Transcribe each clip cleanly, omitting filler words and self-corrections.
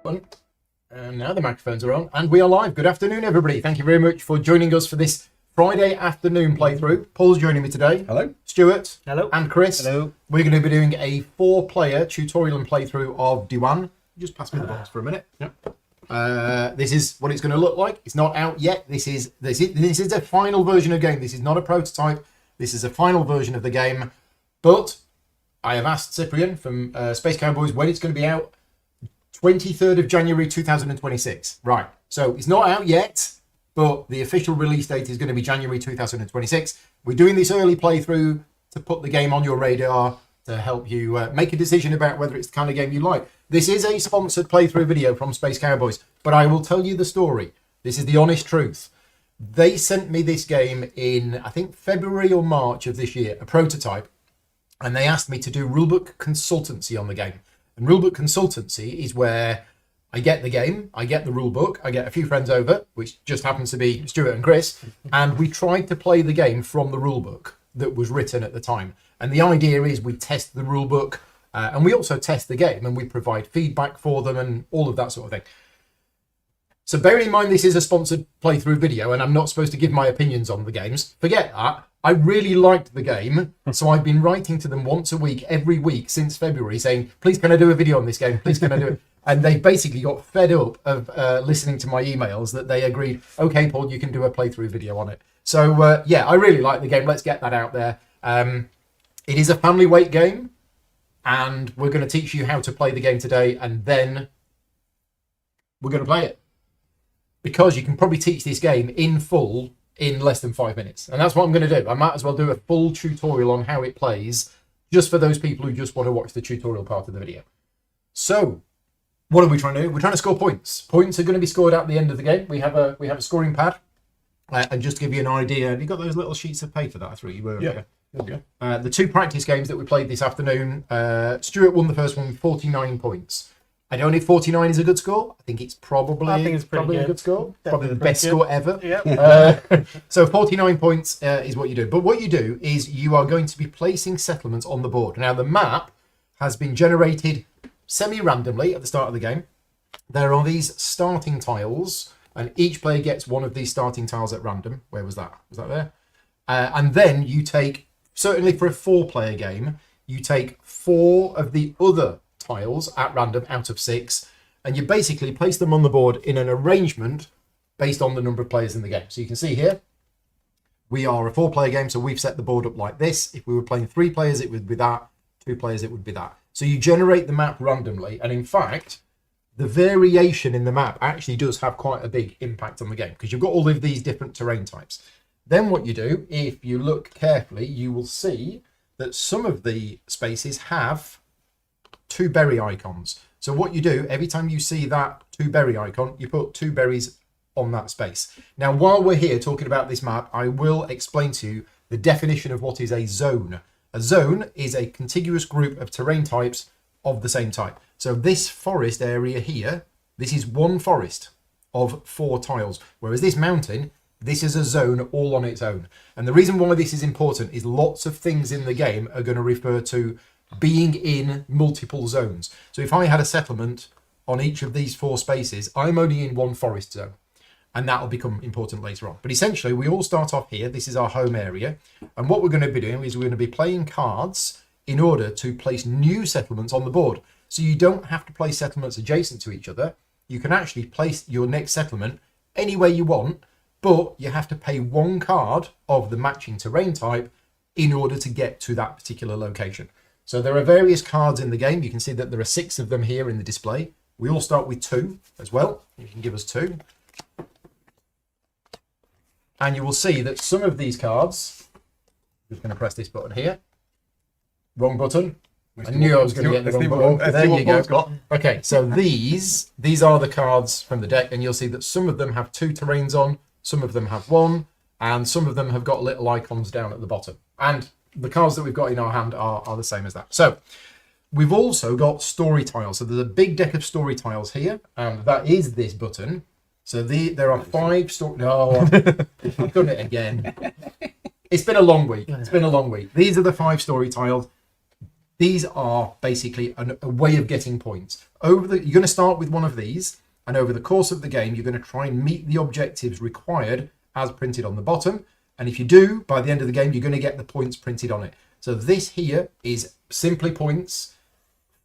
And now the microphones are on, and we are live. Good afternoon, everybody. Thank you very much for joining us for this Friday afternoon playthrough. Paul's joining me today. Hello. Stuart. Hello. And Chris. Hello. We're going to be doing a 4-player tutorial and playthrough of Dewan. Just pass me the box for a minute. Yep. This is what it's going to look like. It's not out yet. This is a final version of the game. This is not a prototype. This is a final version of the game. But I have asked Cyprian from Space Cowboys when it's going to be out. 23rd of January 2026. Right. So it's not out yet, but the official release date is going to be January 2026. We're doing this early playthrough to put the game on your radar to help you make a decision about whether it's the kind of game you like. This is a sponsored playthrough video from Space Cowboys, but I will tell you the story. This is the honest truth. They sent me this game in, I think, February or March of this year, a prototype, and they asked me to do rulebook consultancy on the game. And rulebook consultancy is where I get the game, I get the rulebook, I get a few friends over, which just happens to be Stuart and Chris, and we tried to play the game from the rulebook that was written at the time. And the idea is we test the rulebook, and we also test the game, and we provide feedback for them and all of that sort of thing. So bearing in mind this is a sponsored playthrough video, and I'm not supposed to give my opinions on the games, forget that. I really liked the game, so I've been writing to them once a week, every week since February, saying, please can I do a video on this game? Please can I do it? And they basically got fed up of listening to my emails that they agreed, okay, Paul, you can do a playthrough video on it. So, yeah, I really like the game. Let's get that out there. It is a family weight game, and we're going to teach you how to play the game today, and then we're going to play it. Because you can probably teach this game in full in less than 5 minutes. And that's what I'm going to do. I might as well do a full tutorial on how it plays, just for those people who just want to watch the tutorial part of the video. So, what are we trying to do? We're trying to score points. Points are going to be scored at the end of the game. We have a scoring pad. And just to give you an idea, have you got those little sheets of paper that I threw you earlier? Yeah. The 2 practice games that we played this afternoon, Stuart won the first one with 49 points. I don't know if 49 is a good score. I think it's probably a good score. Probably the best score ever. Yep. So 49 points is what you do. But what you do is you are going to be placing settlements on the board. Now, the map has been generated semi-randomly at the start of the game. There are these starting tiles, and each player gets one of these starting tiles at random. Where was that? Was that there? And then you take, certainly for a 4-player game, you take 4 of the other tiles at random out of 6, and you basically place them on the board in an arrangement based on the number of players in the game. So you can see here we are a 4-player game, so we've set the board up like this. If we were playing 3 players, it would be that. 2 players, it would be that. So you generate the map randomly, and in fact the variation in the map actually does have quite a big impact on the game, because you've got all of these different terrain types. Then what you do, if you look carefully, you will see that some of the spaces have 2 berry icons. So what you do, every time you see that 2 berry icon, you put 2 berries on that space. Now, while we're here talking about this map, I will explain to you the definition of what is a zone. A zone is a contiguous group of terrain types of the same type. So this forest area here, this is one forest of 4 tiles, whereas this mountain, this is a zone all on its own. And the reason why this is important is lots of things in the game are going to refer to being in multiple zones. So if I had a settlement on each of these 4 spaces, I'm only in one forest zone, and that will become important later on. But essentially, we all start off here. This is our home area, and what we're going to be doing is we're going to be playing cards in order to place new settlements on the board. So you don't have to place settlements adjacent to each other. You can actually place your next settlement anywhere you want, but you have to pay 1 card of the matching terrain type in order to get to that particular location. So there are various cards in the game. You can see that there are 6 of them here in the display. We all start with 2 as well. You can give us 2. And you will see that some of these cards, I'm just going to press this button here. Wrong button. I knew I was going to get the wrong button. There you go. Okay, so these are the cards from the deck, and you'll see that some of them have 2 terrains on, some of them have 1, and some of them have got little icons down at the bottom. And the cards that we've got in our hand are the same as that. So we've also got story tiles. So there's a big deck of story tiles here, and that is this button. So there are 5 story... No, I've done it again. It's been a long week. These are the 5 story tiles. These are basically a way of getting points. You're going to start with one of these, and over the course of the game, you're going to try and meet the objectives required as printed on the bottom. And if you do, by the end of the game, you're going to get the points printed on it. So this here is simply points.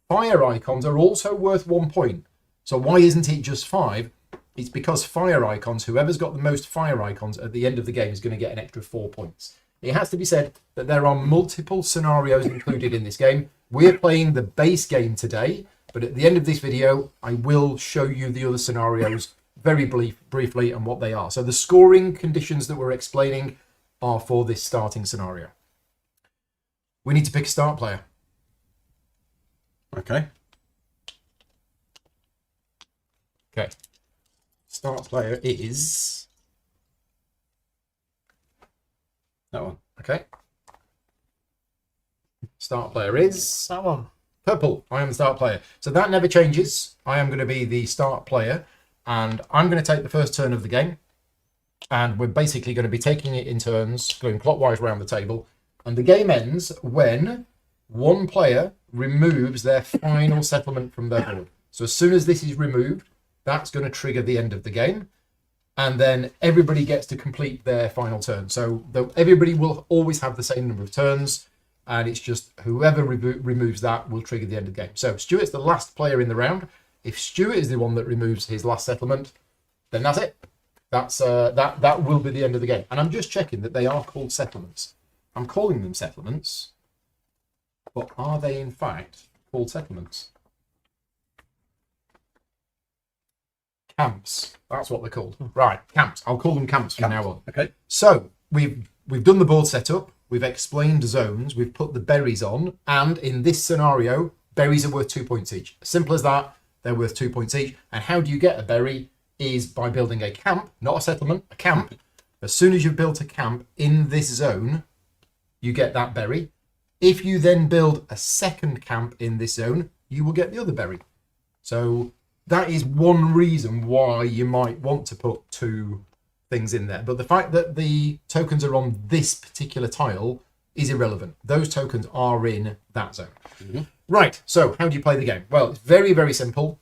Fire icons are also worth 1 point. So why isn't it just 5? It's because fire icons, whoever's got the most fire icons at the end of the game is going to get an extra 4 points. It has to be said that there are multiple scenarios included in this game. We're playing the base game today, but at the end of this video, I will show you the other scenarios very briefly and what they are. So the scoring conditions that we're explaining are for this starting scenario. We need to pick a start player. Okay. Okay. Start player is That one. okay. Start player is That one. purple. I am the start player. So that never changes. I am going to be the start player, and I'm going to take the first turn of the game. And we're basically going to be taking it in turns, going clockwise around the table. And the game ends when one player removes their final settlement from their board. So as soon as this is removed, that's going to trigger the end of the game. And then everybody gets to complete their final turn. So everybody will always have the same number of turns. And it's just whoever removes that will trigger the end of the game. So Stuart's the last player in the round. If Stuart is the one that removes his last settlement, then that's it. That will be the end of the game. And I'm just checking that they are called settlements. I'm calling them settlements, but are they in fact called settlements? Camps. That's what they're called. Right, camps. I'll call them camps from now on. Okay. So we've done the board setup. We've explained zones. We've put the berries on, and in this scenario, berries are worth 2 points each. Simple as that. They're worth 2 points each. And how do you get a berry? Is by building a camp, not a settlement, a camp. As soon as you've built a camp in this zone, you get that berry. If you then build a second camp in this zone, you will get the other berry. So that is one reason why you might want to put 2 things in there. But the fact that the tokens are on this particular tile is irrelevant. Those tokens are in that zone. Mm-hmm. Right, so how do you play the game? Well, it's very, very simple.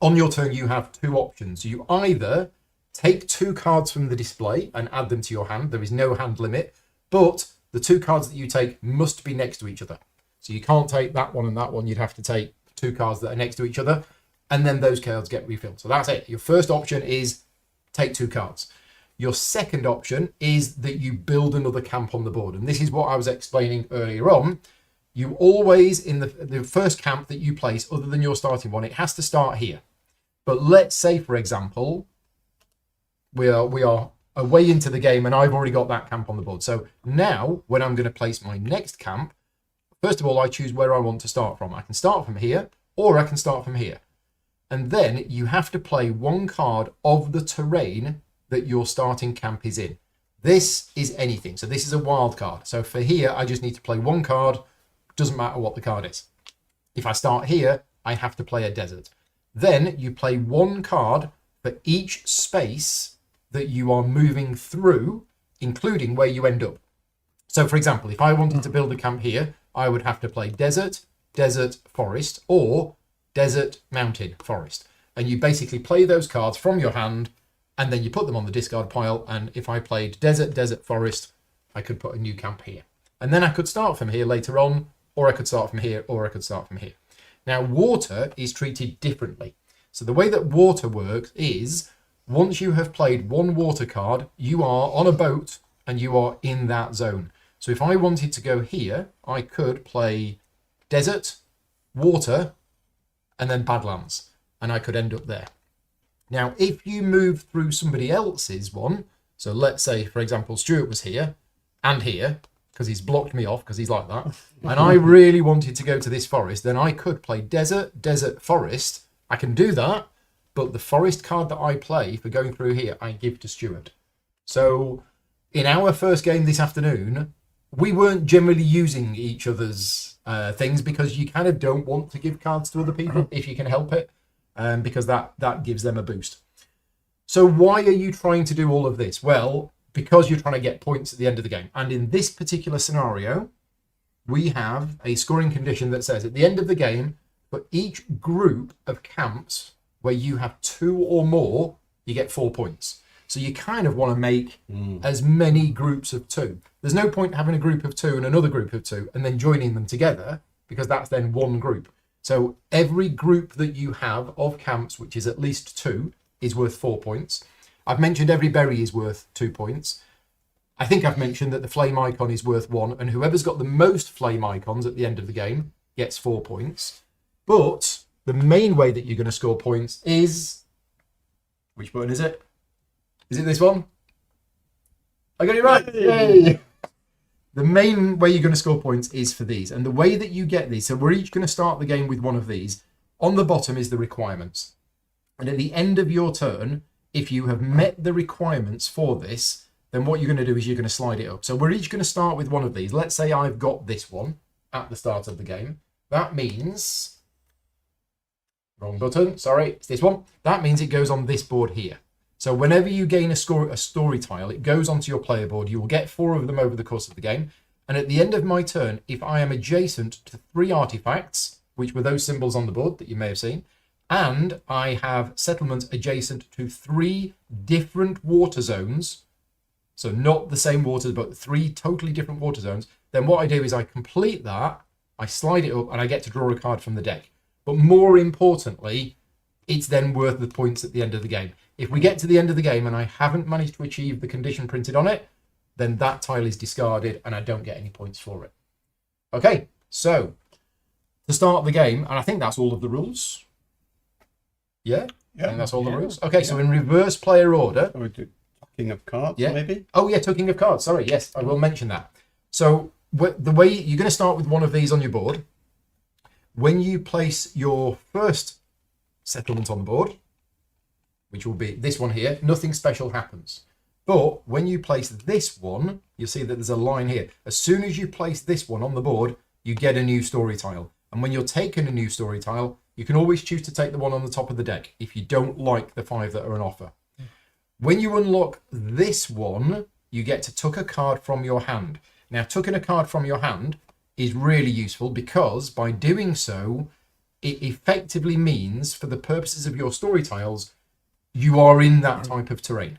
On your turn, you have 2 options. You either take 2 cards from the display and add them to your hand. There is no hand limit, but the 2 cards that you take must be next to each other. So you can't take that one and that one. You'd have to take 2 cards that are next to each other, and then those cards get refilled. So that's it. Your first option is take 2 cards. Your second option is that you build another camp on the board. And this is what I was explaining earlier on. You always, in the first camp that you place, other than your starting one, it has to start here. But let's say, for example, we are away into the game and I've already got that camp on the board. So now when I'm going to place my next camp, first of all, I choose where I want to start from. I can start from here or I can start from here. And then you have to play 1 card of the terrain that your starting camp is in. This is anything. So this is a wild card. So for here, I just need to play 1 card. Doesn't matter what the card is. If I start here, I have to play a desert. Then you play 1 card for each space that you are moving through, including where you end up. So for example, if I wanted to build a camp here, I would have to play desert, desert, forest, or desert, mountain, forest. And you basically play those cards from your hand, and then you put them on the discard pile. And if I played desert, desert, forest, I could put a new camp here. And then I could start from here later on, or I could start from here, or I could start from here. Now, water is treated differently. So the way that water works is, once you have played 1 water card, you are on a boat and you are in that zone. So if I wanted to go here, I could play desert, water, and then badlands, and I could end up there. Now, if you move through somebody else's one, so let's say, for example, Stuart was here and here, because he's blocked me off because he's like that, and I really wanted to go to this forest, then I could play desert, desert, forest. I can do that, but the forest card that I play for going through here, I give to Stuart. So in our first game this afternoon, we weren't generally using each other's things because you kind of don't want to give cards to other people if you can help it, because that gives them a boost. So why are you trying to do all of this? Well, because you're trying to get points at the end of the game. And in this particular scenario, we have a scoring condition that says at the end of the game, for each group of camps where you have 2 or more, you get 4 points. So you kind of want to make as many groups of 2. There's no point having a group of 2 and another group of 2 and then joining them together, because that's then one group. So every group that you have of camps, which is at least 2, is worth 4 points. I've mentioned every berry is worth 2 points. I think I've mentioned that the flame icon is worth 1, and whoever's got the most flame icons at the end of the game gets 4 points. But the main way that you're going to score points is... Which button is it? Is it this one? I got it right! Yay! The main way you're going to score points is for these. And the way that you get these, so we're each going to start the game with one of these. On the bottom is the requirements. And at the end of your turn, if you have met the requirements for this, then what you're going to do is you're going to slide it up. So we're each going to start with one of these. Let's say I've got this one at the start of the game. That means... Wrong button. Sorry, it's this one. That means it goes on this board here. So whenever you gain a story tile, it goes onto your player board. You will get 4 of them over the course of the game. And at the end of my turn, if I am adjacent to 3 artifacts, which were those symbols on the board that you may have seen, and I have settlements adjacent to 3 different water zones, so not the same waters, but 3 totally different water zones, then what I do is I complete that, I slide it up, and I get to draw a card from the deck. But more importantly, it's then worth the points at the end of the game. If we get to the end of the game and I haven't managed to achieve the condition printed on it, then that tile is discarded and I don't get any points for it. Okay, so to start the game, and I think that's all of the rules. Yeah? I think that's all the rules. Okay, so in reverse player order. So we do tucking of cards, Yeah. maybe? Oh, yeah, tucking of cards. Sorry, yes, I will mention that. So the way you're going to start with one of these on your board. When you place your first settlement on the board, which will be this one here, nothing special happens. But when you place this one, you'll see that there's a line here. As soon as you place this one on the board, you get a new story tile. And when you're taking a new story tile, you can always choose to take the one on the top of the deck if you don't like the 5 that are on offer. When you unlock this one, you get to tuck a card from your hand. Now, tucking a card from your hand is really useful because by doing so, it effectively means for the purposes of your story tiles, you are in that type of terrain.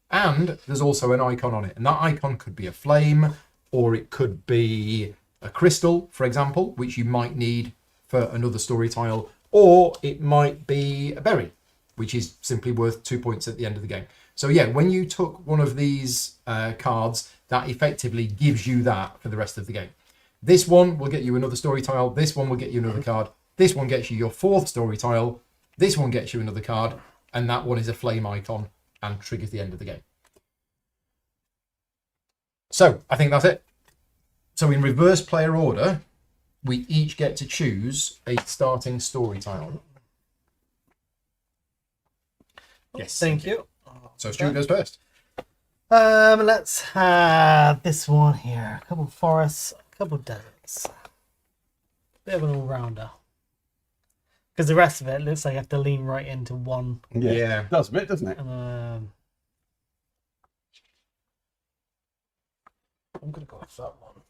And there's also an icon on it. And that icon could be a flame, or it could be a crystal, for example, which you might need for another story tile, or it might be a berry, which is simply worth 2 points at the end of the game. So yeah, when you took one of these cards, that effectively gives you that for the rest of the game. This one will get you another story tile. This one will get you another card. This one gets you your 4th story tile. This one gets you another card. And that one is a flame icon and triggers the end of the game. So I think that's it. So in reverse player order, we each get to choose a starting story tile. Yes. Thank you. So Stuart goes first. Let's have this one here. A couple forests, a couple deserts. Bit of an all-rounder. Because the rest of it looks like I have to lean right into one. Yeah. It does a bit, doesn't it? I'm going to go with that one.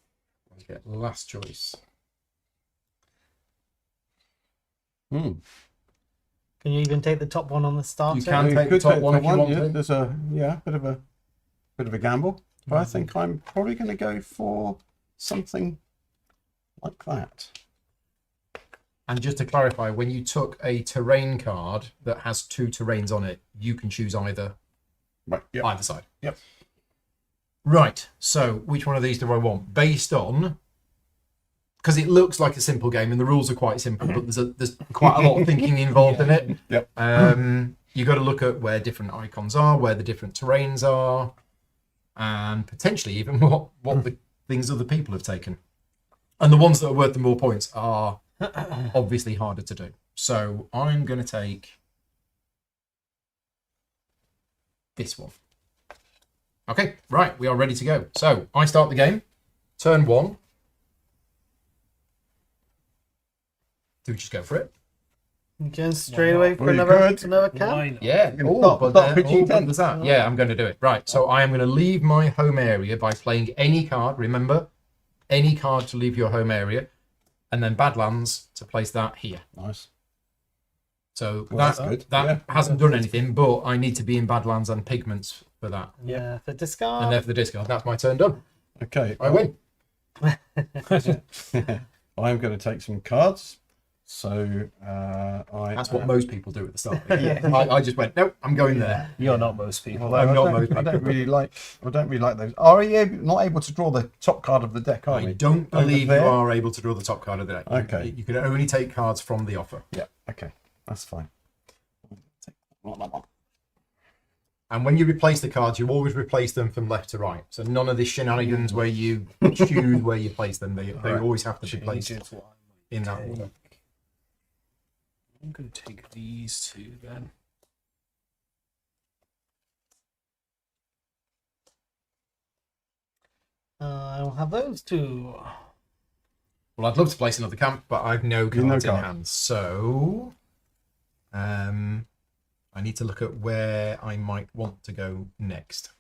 Let's get last choice. Hmm. Can you even take the top one on the starter? You can You take the could top take one if you want yeah. to. There's a bit of a gamble. But I think I'm probably going to go for something like that. And just to clarify, when you took a terrain card that has 2 terrains on it, you can choose either Right. side. Yep. Right. So which one of these do I want? Based on, because it looks like a simple game and the rules are quite simple, but there's quite a lot of thinking involved in it. Yep. You got to look at where different icons are, where the different terrains are, and potentially even what the things other people have taken. And the ones that are worth the more points are obviously harder to do. So I'm going to take this one. Okay, right, we are ready to go. So I start the game. Turn 1. Do we just go for it? Going straight away for Well, you another could. cap? Yeah. Stop- Oh, but stop then, pitching but tents. there's that. Yeah, I'm going to do it. Right, so I am going to leave my home area by playing any card. Remember, any card to leave your home area, and then Badlands to place that here. Nice. So Well, that's that's good. That Yeah. hasn't done anything, but I need to be in Badlands and Pigments for that. Yeah, for discard. And there for the discard. That's my turn done. Okay. I win. I'm going to take some cards. So I. That's what most people do at the start. I just went, nope, I'm going there. You're not most people. Although I'm not I most don't people. really like. I don't really like those. Are you not able to draw the top card of the deck? Are I we? don't Over believe you there? are able to draw the top card of the deck. Okay. You can only take cards from the offer. Yeah. Okay. That's fine. And when you replace the cards, you always replace them from left to right. So none of this shenanigans where you choose where you place them. They Right. always have to be placed Changes what I in that take. order. I'm going to take these two then. I'll have those two. Well, I'd love to place another camp, but I've no cards in card. hand. So I need to look at where I might want to go next.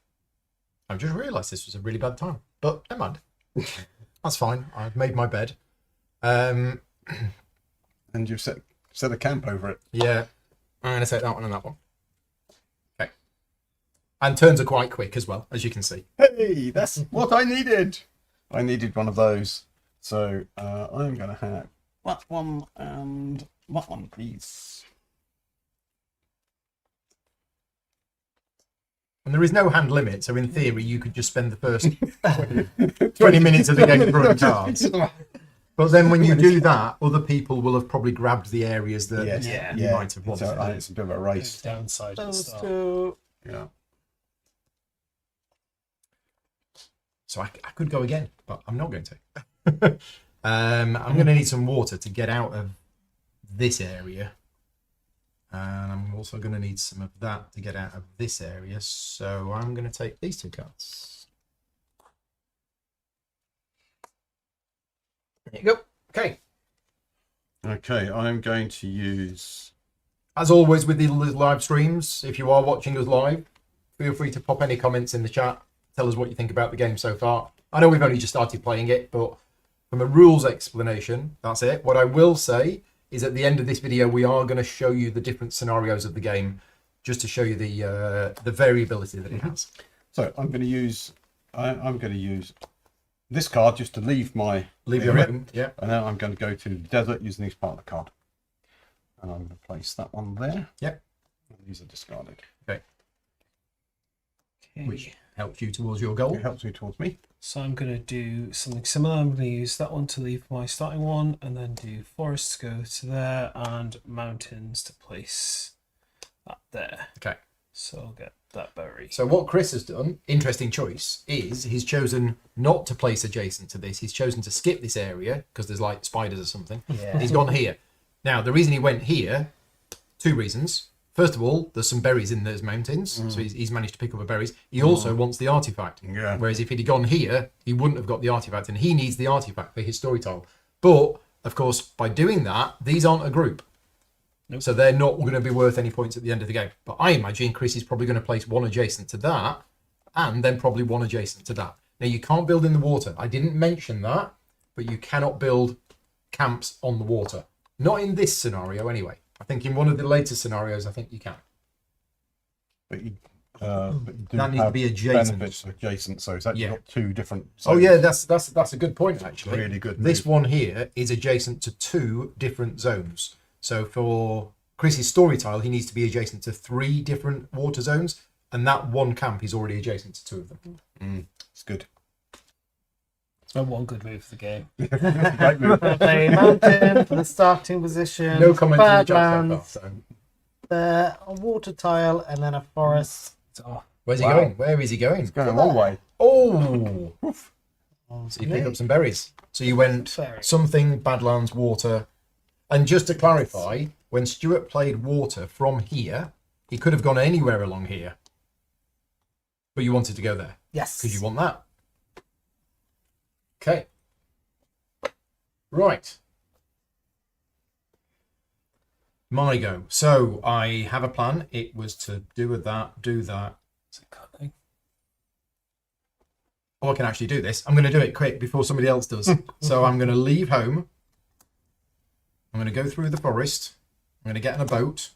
I've just realised this was a really bad time, but never mind. That's fine. I've made my bed. And you've set a camp over it. Yeah, I'm going to take that one and that one. Okay. And turns are quite quick as well, as you can see. Hey, that's what I needed. I needed one of those. So I'm going to have that one and that one, please. And there is no hand limit, so in theory, you could just spend the first 20 minutes of the game drawing cards. But then when you do that, other people will have probably grabbed the areas that Yes. Yeah. you might have wanted. So it's a bit of a race. Downside at the Those start. two. Yeah. So I could go again, but I'm not going to. I'm going to need some water to get out of this area. And I'm also going to need some of that to get out of this area. So I'm going to take these two cards. There you go. Okay. Okay, I'm going to use. As always with the live streams, if you are watching us live, feel free to pop any comments in the chat. Tell us what you think about the game so far. I know we've only just started playing it, but from a rules explanation, that's it. What I will say is at the end of this video, we are going to show you the different scenarios of the game, just to show you the variability that it has. So I'm going to use. I'm going to use this card just to leave my Leave your area. home. Yeah. And then I'm going to go to the desert using this part of the card. And I'm going to place that one there. Yep. And these are discarded. Okay. Okay. Which helps you towards your goal. It helps me towards me. So I'm going to do something similar. I'm going to use that one to leave my starting one, and then do forests to go to there, and mountains to place that there. Okay. So I'll get that berry. So what Chris has done, interesting choice, is he's chosen not to place adjacent to this. He's chosen to skip this area because there's like spiders or something. Yeah. He's gone here. Now, the reason he went here, two reasons. First of all, there's some berries in those mountains, so he's managed to pick up the berries. He also wants the artifact. Yeah. Whereas if he'd gone here, he wouldn't have got the artifact, and he needs the artifact for his story tile. But, of course, by doing that, these aren't a group. Nope. So they're not going to be worth any points at the end of the game. But I imagine Chris is probably going to place one adjacent to that, and then probably one adjacent to that. Now, you can't build in the water. I didn't mention that, but you cannot build camps on the water. Not in this scenario, anyway. I think in one of the later scenarios, I think you can. But you do That needs to have be adjacent. benefits adjacent. So it's actually Yeah. got two different. Oh zones. yeah, that's a good point actually. Really good This move. one here is adjacent to two different zones. So for Chris's story tile, he needs to be adjacent to 3 different water zones, and that one camp is already adjacent to 2 of them. It's good. It's my one good move for the game. Great move. A mountain for the starting position. No comment in the chat so Badlands, far. So. there, a water tile, and then a forest. So, Where's he Wow. going? Where is he going? It's going a long way. Oh, so you pick up some berries. So you went Berries. something, Badlands, water. And just to clarify, when Stuart played water from here, he could have gone anywhere along here. But you wanted to go there Yes. because you want that. Okay. Right. My go. So I have a plan. It was to do that, do that. is it cutting? oh, I can actually do this. I'm going to do it quick before somebody else does. So I'm going to leave home. I'm going to go through the forest. I'm going to get on a boat.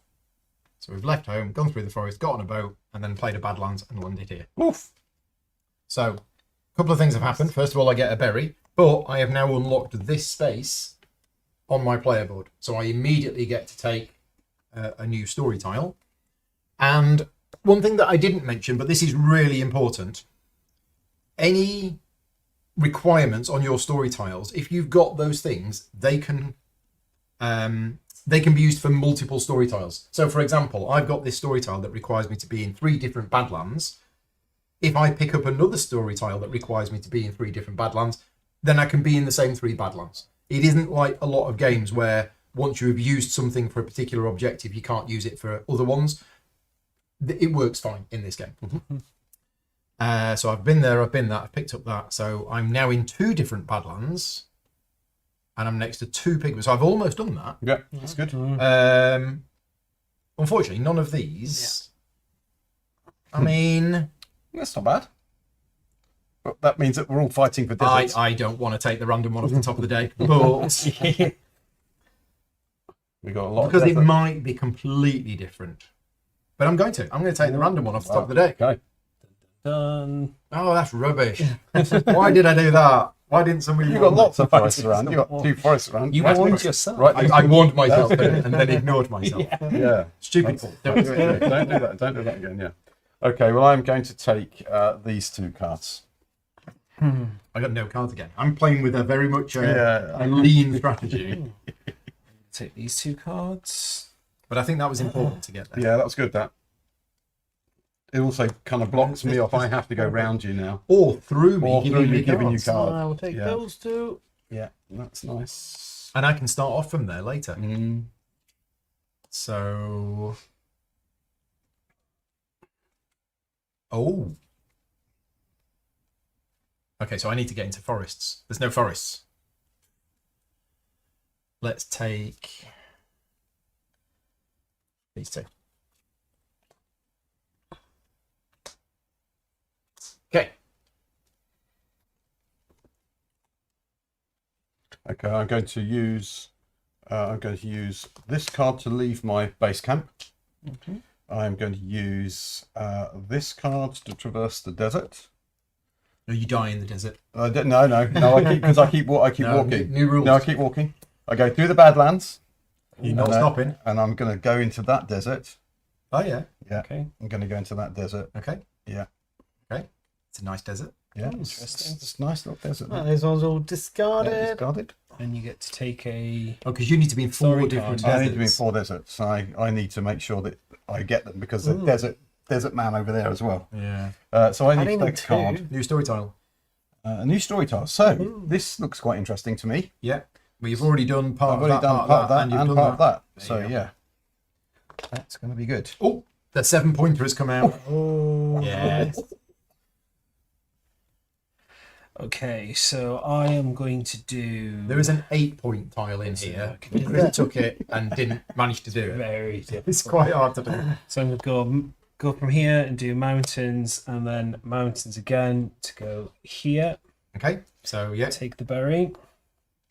So we've left home, gone through the forest, got on a boat, and then played a Badlands and landed here. Oof. So a couple of things have happened. First of all, I get a berry, but I have now unlocked this space on my player board. So I immediately get to take a new story tile. And one thing that I didn't mention, but this is really important, any requirements on your story tiles, if you've got those things, they can be used for multiple story tiles. So for example, I've got this story tile that requires me to be in 3 different Badlands. If I pick up another story tile that requires me to be in 3 different Badlands, then I can be in the same 3 Badlands. It isn't like a lot of games where once you have used something for a particular objective, you can't use it for other ones. It works fine in this game. So I've been there, I've been that, I've picked up that. So I'm now in 2 different Badlands, and I'm next to 2 pigments. So I've almost done that. Yeah, that's good. Unfortunately, none of these. Yeah. I mean, That's not bad. But that means that we're all fighting for deserts. I don't want to take the random one off the top of the day, but We got a lot because of it desert. might be completely different. But I'm going to take the random one off the top of the day. Okay. Done. Oh, that's rubbish. Why did I do that? Why didn't somebody? You've got warn me? lots of forests around. You've got 2 forests around. You Right, warned yourself. Right. I warned myself and then ignored myself. Yeah. Stupid. Don't do it. Don't do that. Don't do that again. Yeah. Okay. Well, I'm going to take these 2 cards. I got no cards again. I'm playing with a very much Yeah. a lean strategy, Take these 2 cards. but I think that was important to get there. Yeah, that was good. That. It also kind of blocks me off. I have to go round you now. Or through me, Or through me giving you cards. cards. I will take Yeah. those 2. Yeah, that's nice. And I can start off from there later. Mm. So, oh, okay. So I need to get into forests. There's no forests. Let's take these 2. Okay. Okay, I'm going to use this card to leave my base camp. I'm going to use this card to traverse the desert. No, you die in the desert. No. I keep walking. New rules. No, I keep walking. I go through the Badlands. You're not and, stopping. And I'm going to go into that desert. Oh yeah. Yeah. Okay. I'm going to go into that desert. Okay. Yeah. Okay. It's a nice desert. Yeah. Interesting. It's a nice little desert. Right, those ones all Yeah, discarded. discarded. And you get to take a. Oh, because you need to be in 4 Story different card. I need to be in deserts. 4 deserts. I need to make sure that I get them because the desert man over there as well. Yeah. So I need Adding to take a card. 2. New story tile. A new story tile. So this looks quite interesting to me. Yeah. Well, you've already done part I've of already that, done part of that and and you've part of that. There So you go. yeah, that's going to be good. Oh, the 7-pointer has come out. Oh, Yeah. Okay, so I am going to do. There is an 8-point tile in here. Okay. Chris took it and didn't manage to do it. Very difficult. It's quite hard to do. So I'm going to go from here and do mountains, and then mountains again to go here. Okay, so yeah. Take the berry.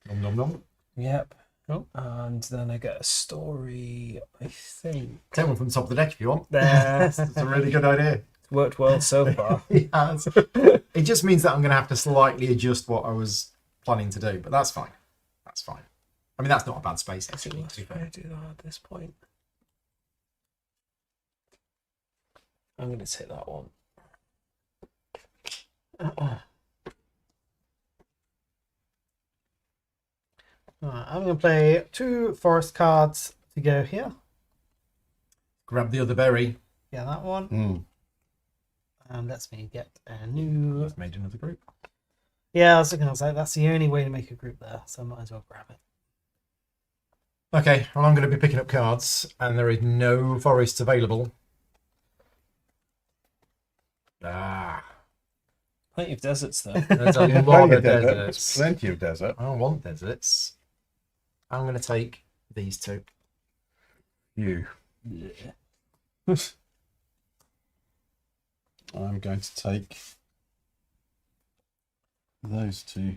Nom nom nom. Yep. Oh. And then I get a story, I think. Take one from the top of the deck if you want. There. It's a really good idea. Worked well so far. It has. It just means that I'm going to have to slightly adjust what I was planning to do, but that's fine. That's fine. I mean, that's not a bad space, I think actually. let's To be try fair. to do that at this point. I'm going to take that one. Right, I'm going to play 2 forest cards to go here. Grab the other berry. Yeah, that one. Mm. And lets me get a new. I've made another group. Yeah, I was looking. I was like, that's the only way to make a group there, so I might as well grab it. Okay, well, I'm going to be picking up cards, and there is no forests available. Ah, Plenty of deserts though. there's a Yeah, lot plenty of desert. deserts. Plenty of desert. I don't want deserts. I'm going to take these 2. You. Yeah. I'm going to take those two.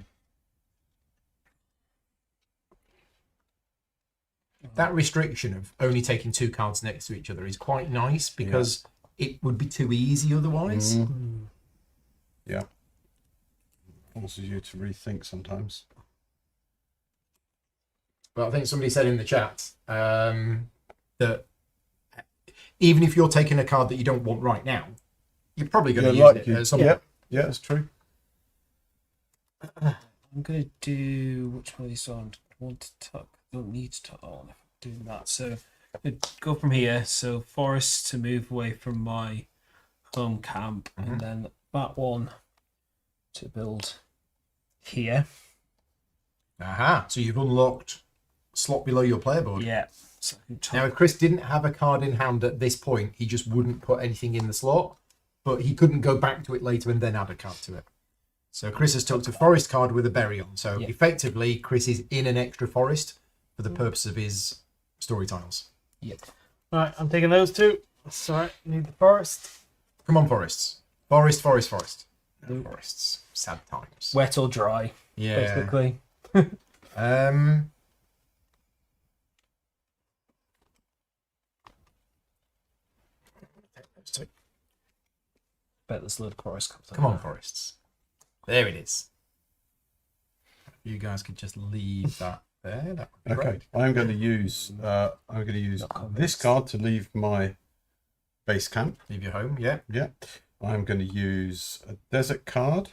That restriction of only taking 2 cards next to each other is quite nice because it would be too easy otherwise. Yeah. Forces you to rethink sometimes. But I think somebody said in the chat that even if you're taking a card that you don't want right now, you're probably going to use it at some point. Yeah, that's true. I'm going to do... Which one of these do I want to tuck? I don't need to tuck on if I'm doing that. So I'd go from here. So forest to move away from my home camp. And then that one to build here. Aha. So you've unlocked slot below your player board. Yeah. So I can Now, if Chris didn't have a card in hand at this point, he just wouldn't put anything in the slot, but he couldn't go back to it later and then add a card to it. So Chris has tucked a forest card with a berry on. So effectively, Chris is in an extra forest for the purpose of his story tiles. Yep. Right, I'm taking those 2. That's all right. Need the forest. Come on, forests. Forest, forest, forest. No forests. Sad times. Wet or dry, basically. Um, Bet there's a load of forest comes come on, forests. There it is. You guys could just leave that there. That would be Okay, great. I'm going to use this card to leave my base camp. Leave your home, yeah. Yeah. I'm going to use a desert card.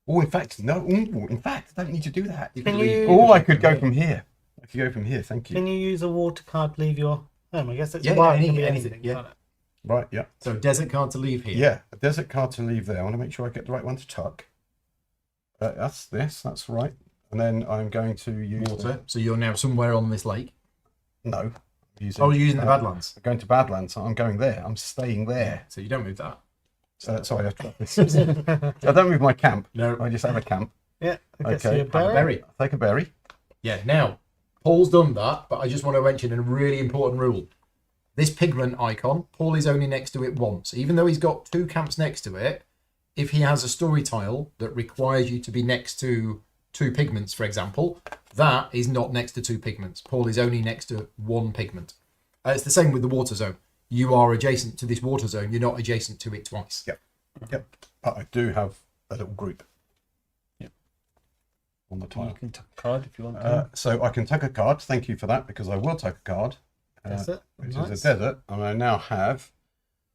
Oh, in fact, no. Ooh, in fact, I don't need to do that. Can you? Oh, I could go from here. I could go from here. Thank you. Can you use a water card to leave your home? I guess it's Yeah, wild. yeah, It can be anything, yeah. can't it? Right. Yeah. So desert card to leave here. Yeah. A desert card to leave there. I want to make sure I get the right one to tuck. That's this. That's right. And then I'm going to use Water. So you're now somewhere on this lake. No. I'm using, Oh, you're using the Badlands. I'm going to Badlands. So I'm going there. I'm staying there. So you don't move that. Sorry, I dropped this. I don't move my camp. No. I just have a camp. Yeah. I guess Okay. you're Have a berry. berry. I'll take a berry. Yeah. Now, Paul's done that, but I just want to mention a really important rule. This pigment icon, Paul is only next to it once. Even though he's got 2 camps next to it, if he has a story tile that requires you to be next to 2 pigments, for example, that is not next to 2 pigments. Paul is only next to 1 pigment. It's the same with the water zone. You are adjacent to this water zone. You're not adjacent to it twice. Yep. Yep. But I do have a little group. Yep. On the You tile. can tuck a card if you want to. So I can take a card. Thank you for that, because I will take a card. Desert. Which Nice. is a desert. And I now have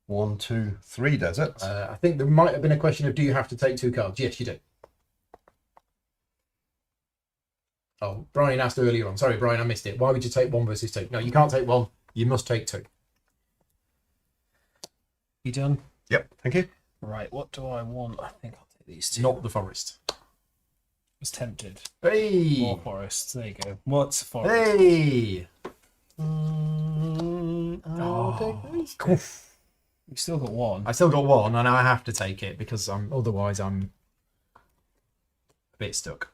1, 2, 3 deserts. I think there might have been a question of, do you have to take 2 cards? Yes, you do. Oh, Brian asked earlier on. Sorry, Brian, I missed it. Why would you take 1 versus 2? No, you can't take 1. You must take 2. You done? Yep. Thank you. Right, what do I want? I think I'll take these 2. Not the forest. was tempted. Hey! More forests. There you go. What's a forest? Hey! I'll take those. You still got 1. I still got 1, and I have to take it because otherwise I'm a bit stuck.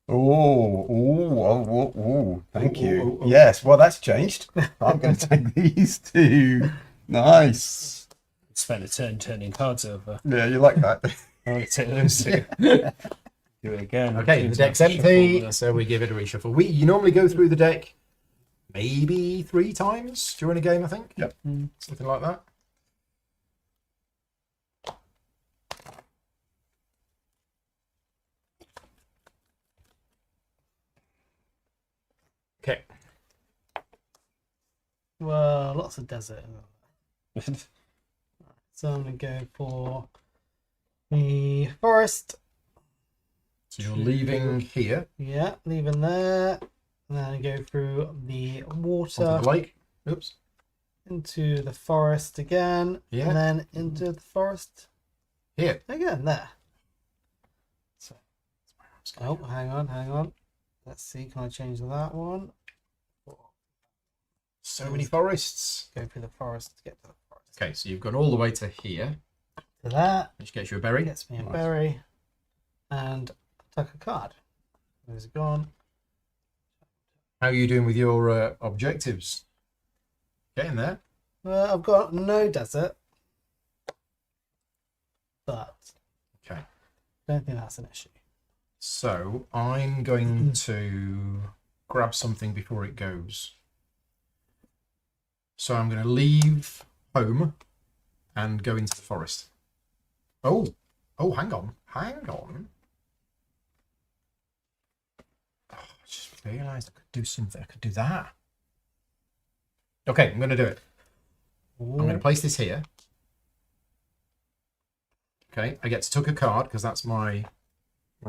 Oh, thank you. Ooh. Yes, well, that's changed. I'm going to take these 2. Nice. Spend a turn turning cards over. Yeah, you like that. I'm going to take those 2. Do it again. Okay, the deck's empty, so we give it a reshuffle. You normally go through the deck maybe 3 times during a game, I think. Yep. Something like that. Okay. Well, lots of desert. So I'm going to go for the forest. So you're leaving here Yeah, leaving there. And then I go through the water onto the lake. Oops. into the forest again. Yeah. And then into the forest Here. again. There. So, oh, hang on. Let's see. Can I change that one? So many forests. Go through the forest to get to the forest. Okay, so you've gone all the way to here, To that which gets you a berry. gets me a Nice. berry and tuck a card. Those are gone. How are you doing with your objectives? Getting there. Well, I've got no desert, but Okay. Don't think that's an issue. So I'm going to grab something before it goes. So I'm going to leave home and go into the forest. Oh, hang on. Oh, I just realised I could do something. I could do that. Okay, I'm going to do it. I'm going to place this here. Okay, I get to tuck a card because that's my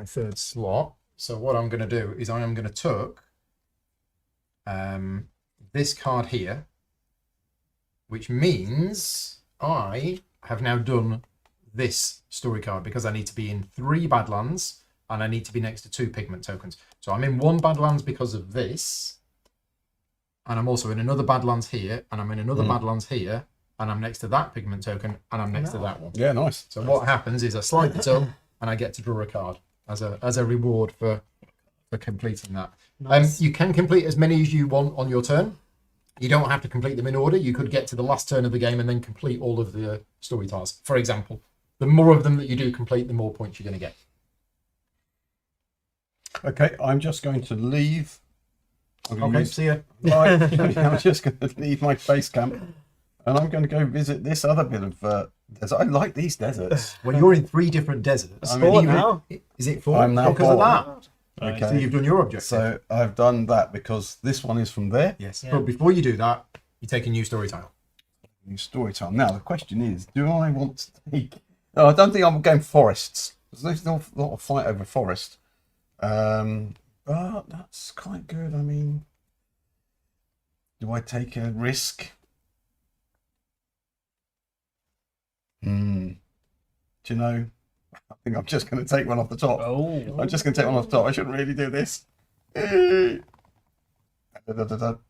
third slot. So what I'm going to do is I am going to tuck this card here, which means I have now done this story card because I need to be in 3 Badlands and I need to be next to 2 pigment tokens. So I'm in 1 Badlands because of this, and I'm also in another Badlands here, and I'm in another Badlands here, and I'm next to that pigment token, and I'm next to that one. Yeah, nice. So what happens is I slide the up, and I get to draw a card as a reward for completing that. Nice. You can complete as many as you want on your turn. You don't have to complete them in order. You could get to the last turn of the game and then complete all of the story tiles. For example, the more of them that you do complete, the more points you're going to get. Okay, I'm just going to leave. Okay, see ya. Right, I'm just going to leave my base camp, and I'm going to go visit this other bit of desert. I like these deserts. Well, you're in 3 different deserts. I mean, 4 now. Is it 4? I'm now because 4. of that. Okay. So you've done your objective. So I've done that because this one is from there. Yes. Yeah. But before you do that, you take a new story tile. New story time. Now the question is, do I want to take? No, I don't think I'm going forests. There's no lot of fight over forest. But that's quite good. I mean, do I take a risk? Do you know? I think I'm just going to take one off the top. Oh. I'm just going to take one off the top. I shouldn't really do this. Here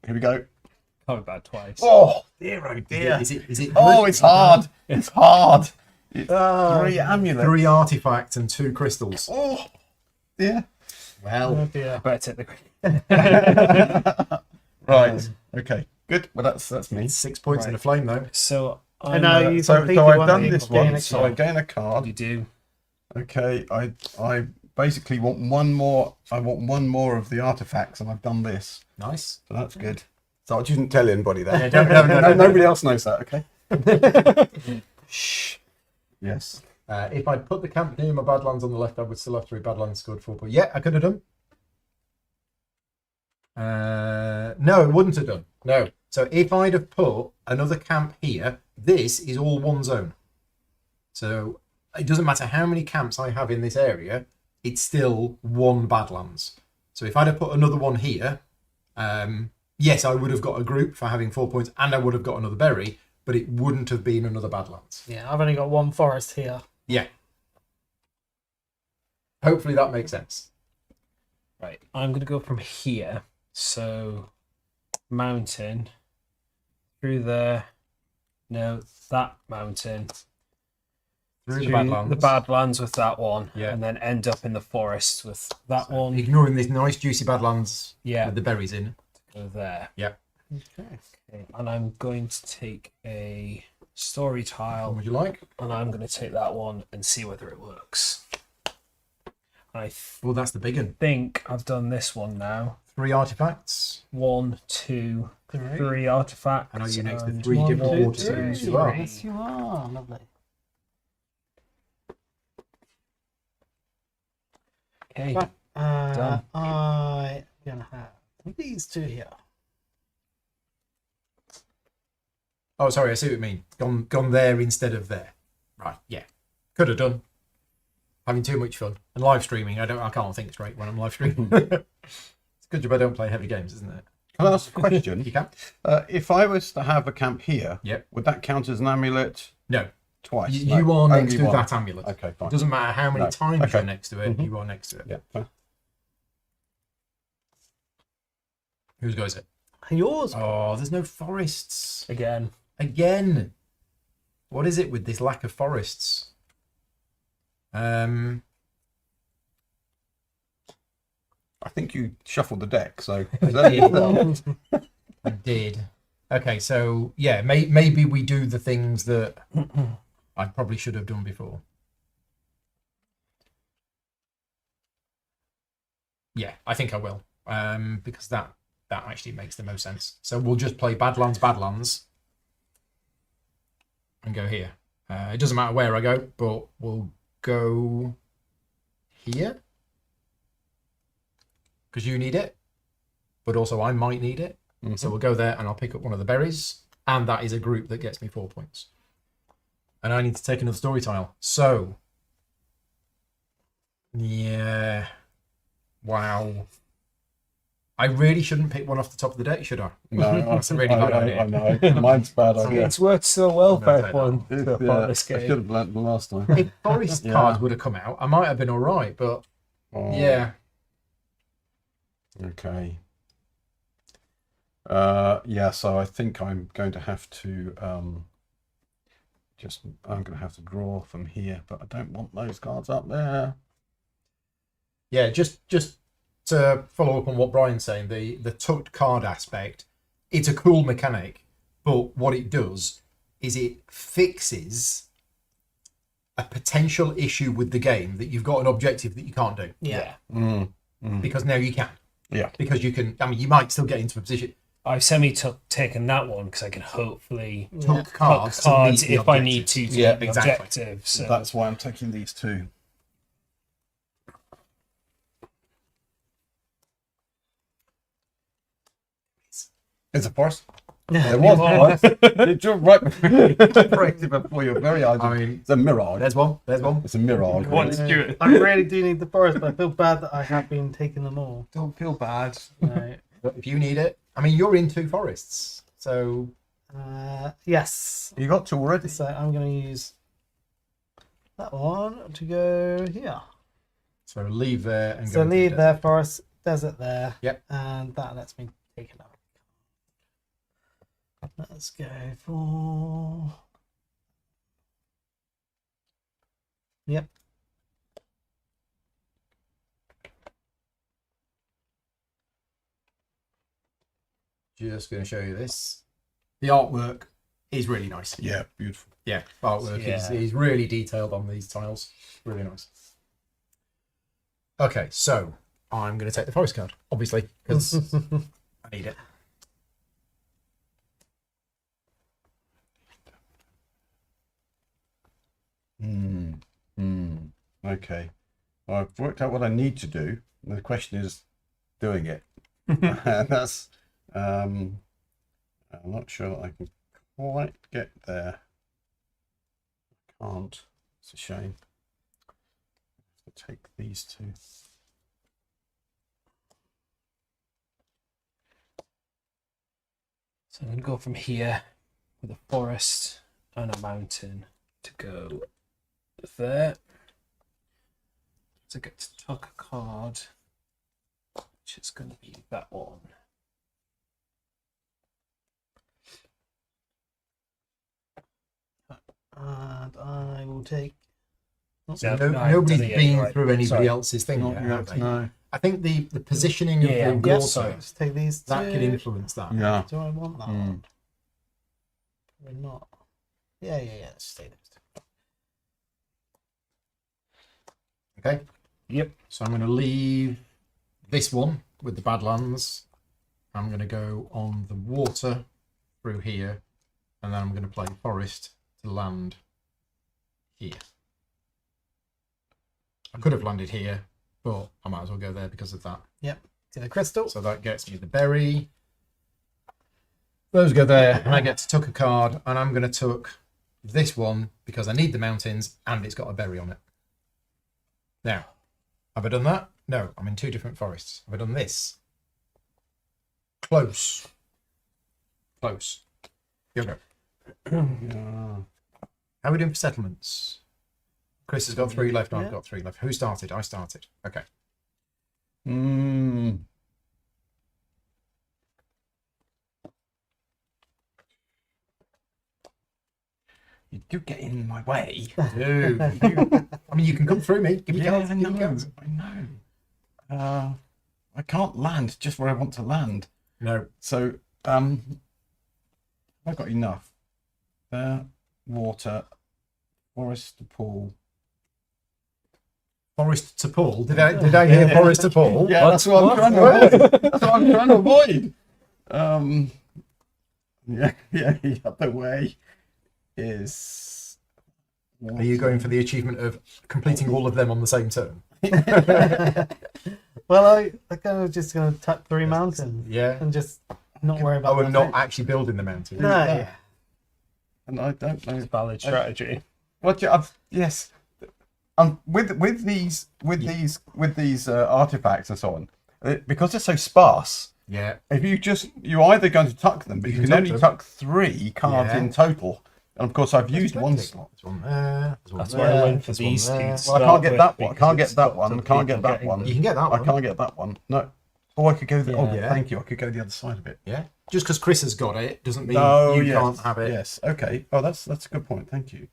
we go. Can't be bad twice. Oh dear. Is it Oh, good? it's hard. It's hard. It's 3 amulets. 3 artifacts and 2 crystals. Oh, yeah. Well, Oh dear. Better take the Right. Okay. Good. Well, that's me. 6 points in Right. a flame, though. So And now you So completely I've want done to this gain one. a So I card. gain a card. You do. Okay. I basically want one more. I want one more of the artifacts, and I've done this. Nice. So that's good. So I shouldn't tell anybody that. No. Nobody else knows that. Okay. Shh. Yes. If I'd put the camp near my Badlands on the left, I would still have 3 Badlands scored 4 points. Yeah, I could have done. No, it wouldn't have done. No. So if I'd have put another camp here, this is all one zone. So it doesn't matter how many camps I have in this area, it's still 1 Badlands. So if I'd have put another one here, yes, I would have got a group for having 4 points, and I would have got another berry, but it wouldn't have been another Badlands. Yeah, I've only got 1 forest here. Yeah. Hopefully that makes sense. Right. I'm going to go from here. So, mountain. Through there. No, that mountain. Through the Through Badlands. the Badlands with that one. Yeah. And then end up in the forest with that one. Ignoring this nice juicy Badlands Yeah. with the berries in. Go there. Yeah. Okay. Okay. And I'm going to take a story What tile. would you like? And I'm going to take that one and see whether it works. I Well, that's the big one. think I've done this one now. 3 artifacts. 1, 2, Three. 3 artifacts. And are you next to and 3 One, different two, water three. zones? You are. Yes, you are. Lovely. Okay. Right. Done. I'm gonna have these 2 here. Oh, sorry, I see what you mean. Gone there instead of there. Right, yeah. Could have done. Having too much fun. And live streaming, I can't think straight when I'm live streaming. It's a good job I don't play heavy games, isn't it? Can I ask a question? You can? If I was to have a camp here, Yep. would that count as an amulet No. twice? You No, are next only to one. that amulet. Okay, fine. It doesn't matter how many No. times Okay. you're next to it, you are next to it. Yeah. Fine. Whose go is it? Yours. Oh, there's no forests. Again. Again. What is it with this lack of forests? I think you shuffled the deck, so I did. Okay, so yeah, maybe we do the things that I probably should have done before. Yeah, I think I will. Because that actually makes the most sense. So we'll just play Badlands, and go here. It doesn't matter where I go, but we'll go here because you need it, but also I might need it. So we'll go there, and I'll pick up one of the berries, and that is a group that gets me 4 points. And I need to take another story tile. So, yeah, wow. I really shouldn't pick one off the top of the deck, should I? No, That's a really bad idea. I know. Mine's a bad idea. It's worked so well for I'm gonna everyone take to Yeah, part this I should game. have learnt the last time. If forest Yeah. cards would have come out, I might have been all right, but Oh, yeah. Okay. Yeah, so I think I'm going to have to I'm going to have to draw from here, but I don't want those cards up there. Yeah, just to follow up on what Brian's saying, the tucked card aspect, it's a cool mechanic, but what it does is it fixes a potential issue with the game that you've got an objective that you can't do. Yeah. Because now you can. Yeah. Because you can, I mean, you might still get into a position. I've taken that one because I can hopefully Tuck tuck cards, cards to meet the if I objective. need to Yeah, meet the exactly. objective. So That's why I'm taking these two. It's a forest. There was forest. It drew right before your very eyes. I mean, It's a mirage. there's one. It's a mirage. I really do need the forest, but I feel bad that I have been taking them all. don't feel bad. Right. But if you need it, I mean, you're in 2 forests, so Yes. You got two already. So I'm going to use that one to go here. leave there and So go. into leave the there, forest, desert there. Yep. And that lets me take it out. Let's go for. Yep. Just going to show you this. The artwork is really nice. Yeah, beautiful. Yeah, artwork is really detailed on these tiles. Really nice. Okay, so I'm going to take the forest card, obviously, because I need it. Okay. Well, I've worked out what I need to do. The question is doing it. That's I'm not sure that I can quite get there. I can't. It's a shame. I have to take these two. So I'm going to go from here with a forest and a mountain to go there. So I get to tuck a card, which is going to be that one. And I will take. So No, nobody's yeah, been right. through anybody Sorry. else's thing Not yet, yet, have they? no. I think the positioning of Yeah, the yeah, water, sorry. Let's take these two. that could influence that. Yeah. Do I want that Mm. one? Probably not. Yeah. Let's stay those two. Okay. Yep. So I'm going to leave this one with the Badlands. I'm going to go on the water through here, and then I'm going to play forest to land here. I could have landed here, but I might as well go there because of that. To the crystal. So that gets me the berry. Those go there, and I get to tuck a card, and I'm going to tuck this one because I need the mountains, and it's got a berry on it. Now, have I done that? No, I'm in 2 different forests. Have I done this? Close. Close. Here we go. Yeah. How are we doing for settlements? Chris has got 3 left, I've Yeah. got 3 left. Who started? I started. Okay. Mm. You do get in my way. Dude, I mean, you can come through me. Give me cards. I Give me know. cards. I know. I can't land just where I want to land. No. So, I've got enough. There, water, forest, pool, Forest to Paul. Did I hear Forest to Paul? Yeah, that's what I'm trying to avoid. That's what I'm trying to avoid. The other way is. Are you going for the achievement of completing all of them on the same turn? Well, I kind of just going to tuck 3 mountains. Yeah. And just not worry about Oh, and nothing. not actually building the mountain. No. And I don't know. Valid strategy. What? Yes. With these artifacts and so on, because they're so sparse. Yeah. If you're either going to tuck them, but you can only tuck 3 cards Yeah. in total. And of course, I've used one There's slot. one there. There's one That's there. why I went for there's one these there. two. Well, I can't get that one. I can't get that one. I can't get that one. You can get that I one. can't get that one. No. Oh, I could go. Oh, Yeah. thank you. I could go the other side of it. Yeah. Just because Chris has got it doesn't mean No, you yes, can't have it. Yes. Okay. Oh, that's a good point. Thank you.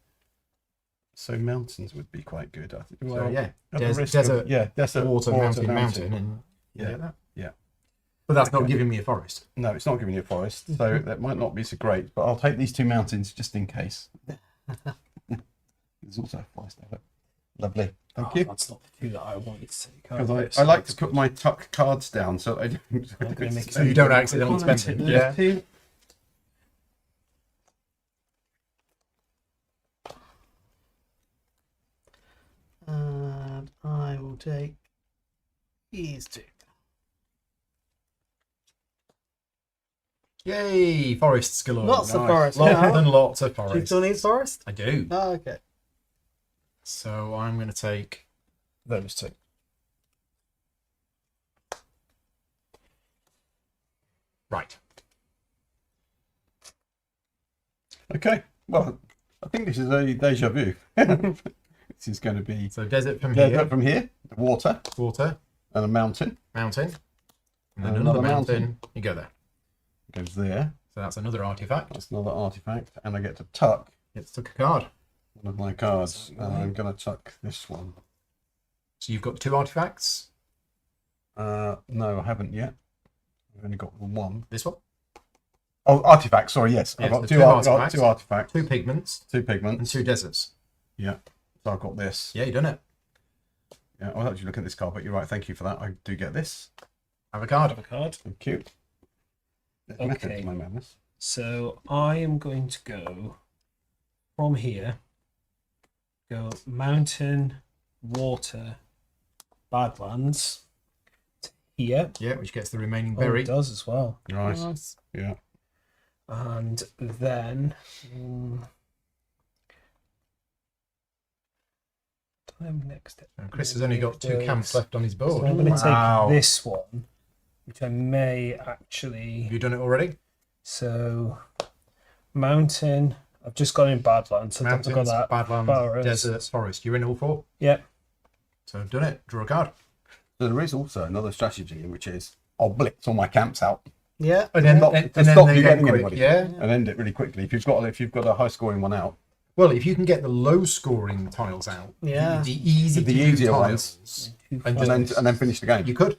So mountains would be quite good. I think. So yeah, at the risk desert, of, desert, water, mountain, and Yeah. get that. Yeah. But that's not Okay. giving me a forest. No, it's not giving you a forest, so that might not be so great. But I'll take these 2 mountains just in case. There's also a forest there. Lovely. Thank you. That's not the 2 that I wanted to take. Because I like to put my tuck cards down so I don't. I'm gonna make it So you don't accidentally spend it. Yeah. And I will take these 2. Yay! Forests galore. Lots of nice. forest. Lots Yeah. and lots of Do you forests. still need forest? I do. Oh, okay. So I'm going to take those 2. Right. Okay. Well, I think this is a deja vu. This is going to be So desert from desert here, from here, the water, water, and a mountain mountain, and then And another another mountain. mountain. You go there. goes there. So that's another artifact. That's another artifact, and I get to tuck It's took a card. one of my cards. And I'm going to tuck this one. So you've got 2 artifacts. No, I haven't yet. I've only got 1. This one, Oh, artifacts. Sorry, yes. Yes, I've got the 2 2 artifacts. artifacts. 2 artifacts. 2 pigments, 2 and pigments. 2 deserts. Yeah. So I've got this. Yeah, you done it. Yeah, I was actually looking at this card, but you're right. Thank you for that. I do get this. Have a card. Have a card. Thank you. There's Okay. method to my madness. So I am going to go from here. Go mountain, water, badlands. To here. Yeah, which gets the remaining Oh, berry. it does as well. Nice. Nice. Yeah. And then time next. And Chris has only got 2 camps left on his So board. I'm going to Wow. take this one, which I may actually. Have you done it already? So mountain. I've just got in badlands. So I've got Mountains, that. badlands, forest. desert, forest. You're in all 4. Yep. So I've done it. Draw a card. So there is also another strategy, which is I'll blitz all my camps out Yeah. And then- then, to and then stop they you get getting quick, anybody. Yeah. and end it really quickly. If you've got a high scoring one out, Well, if you can get the low scoring tiles out, Yeah. the easy The to do easier tiles, and then finish the game. you could.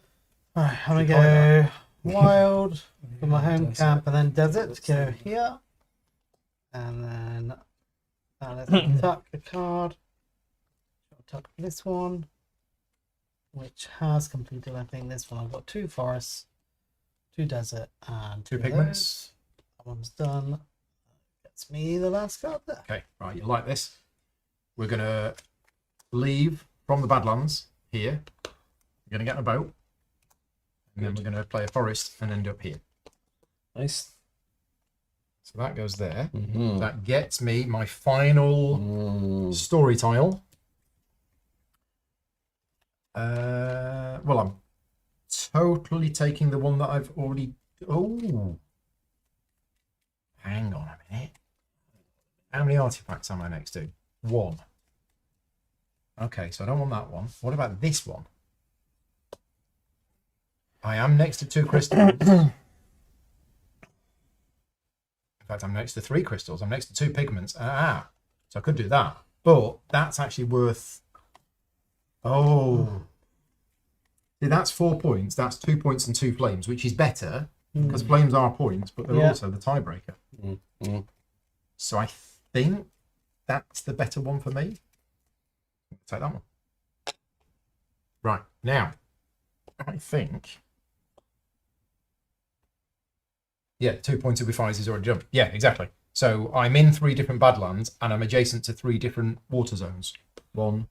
Alright, I'm You gonna go wild for my home camp and then desert. Go here. And then let's tuck a card. I'll tuck this one, which has completed, I think, this one. I've got 2 forests, 2 desert, and 2 of pigments. those. That one's done. Gets me the last card there. Okay, right, you like this. We're going to leave from the Badlands here. We're going to get in a boat. And then we're going to play a forest and end up here. Nice. So that goes there. Mm-hmm. That gets me my final story tile. Well, I'm totally taking the one that I've already... Oh! Hang on a minute. How many artifacts am I next to? 1. Okay, so I don't want that one. What about this one? I am next to 2 crystals. In fact, I'm next to 3 crystals. I'm next to 2 pigments. So I could do that. But that's actually worth... Oh. See, that's 4 points. That's 2 points and 2 flames, which is better. Because flames are points, but they're also the tiebreaker. Mm-hmm. So I think that's the better one for me. Take that one. Right, now, I think... Yeah, 2 points before is already jumped. Yeah, exactly. So I'm in 3 different Badlands, and I'm adjacent to 3 different water zones. 1,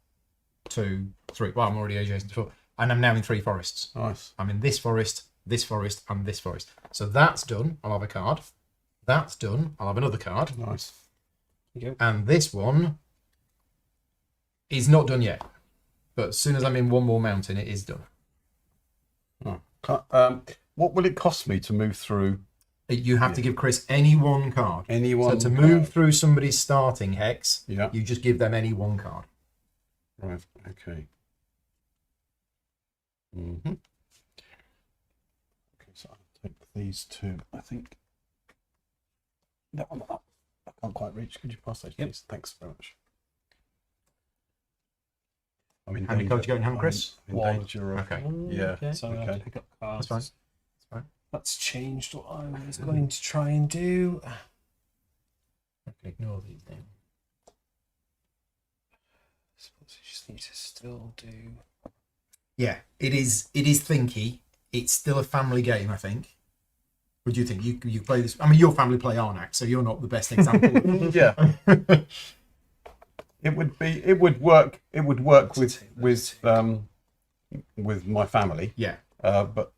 2, 3. Well, I'm already adjacent to 4. And I'm now in 3 forests. Nice. I'm in this forest, and this forest. So that's done. I'll have a card. That's done. I'll have another card. Nice. And this one is not done yet. But as soon as I'm in one more mountain, it is done. Oh. What will it cost me to move through? You have to give Chris any one card. Any one So to move card. through somebody's starting hex, Yeah. you just give them any one card. Right. Okay. Okay. So I'll take these 2. I think that one up. I can't quite reach. Could you pass those, please? Thanks very much. I'm in How many danger- cards you got in hand, Chris? I'm in One. danger of. Okay. Yeah. Okay. So I have Okay. to pick up cards. That's fine. That's changed what I was going to try and do. I can ignore these then. I suppose I just need to still do. Yeah, it is thinky. It's still a family game, I think. What do you think? You play this? I mean, your family play Arnak, so you're not the best example. Yeah. It would work with my family, Yeah. but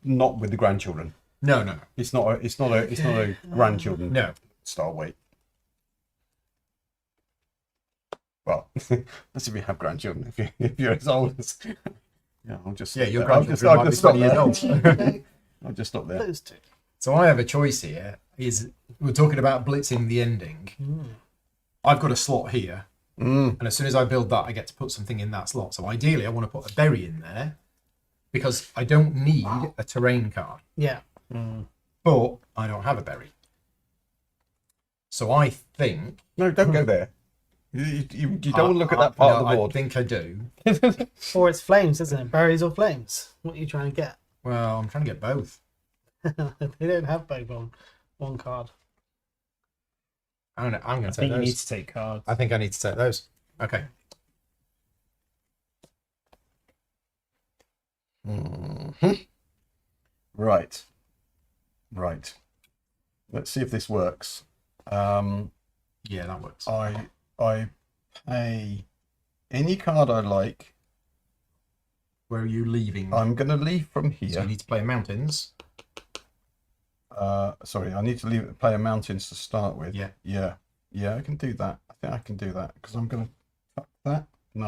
not with the grandchildren. No. It's not a grandchildren No. style weight. Well, let's if you have grandchildren. If you're as old as, yeah, I'll just Yeah, your I'll grandchildren might be stop 20 years there. old. I'll just stop there. Those 2. So I have a choice here. We're talking about blitzing the ending. I've got a slot here, and as soon as I build that, I get to put something in that slot. So ideally, I want to put a berry in there because I don't need a terrain card, Yeah. but I don't have a berry. So I think No, don't go there. You don't want to look at that part of the board. I think I do. Or it's flames, isn't it? Berries or flames? What are you trying to get? Well, I'm trying to get both. They don't have both on one card. I'm going I to take think you those. need to take cards. I think I need to take those. Okay. Right. Let's see if this works. Yeah, that works. I pay any card I like. Where are you leaving? I'm going to leave from So you here. need to play mountains. Sorry, I need to play a mountains to start with. Yeah. Yeah, I can do that. I think I can do that because I'm going to tuck that. No,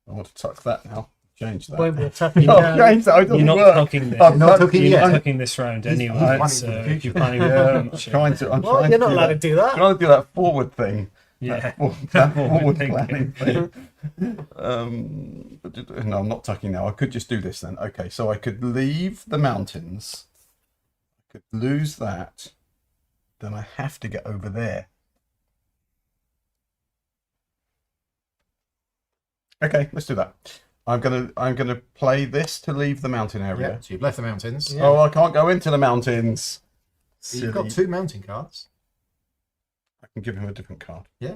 I want to tuck that now. Change that. Won't be a tucking Oh, down. change that. It doesn't You're not work. tucking this. I'm Not tucking You're yet. not tucking this round anyway. planning So for the future. if you're planning Yeah, for I'm the future. trying to. I'm Well, trying you're to not do allowed that. to do that. Trying to do that forward thing. Yeah. That Forward forward thinking. planning thing. No, I'm not tucking now. I could just do this then. Okay, so I could leave the mountains. I could lose that. Then I have to get over there. Okay, let's do that. I'm gonna play this to leave the mountain Yeah. area. So you've left the mountains. Yeah. Oh, I can't go into the mountains. You've got Silly. 2 mountain cards. I can give him a different card. Yeah.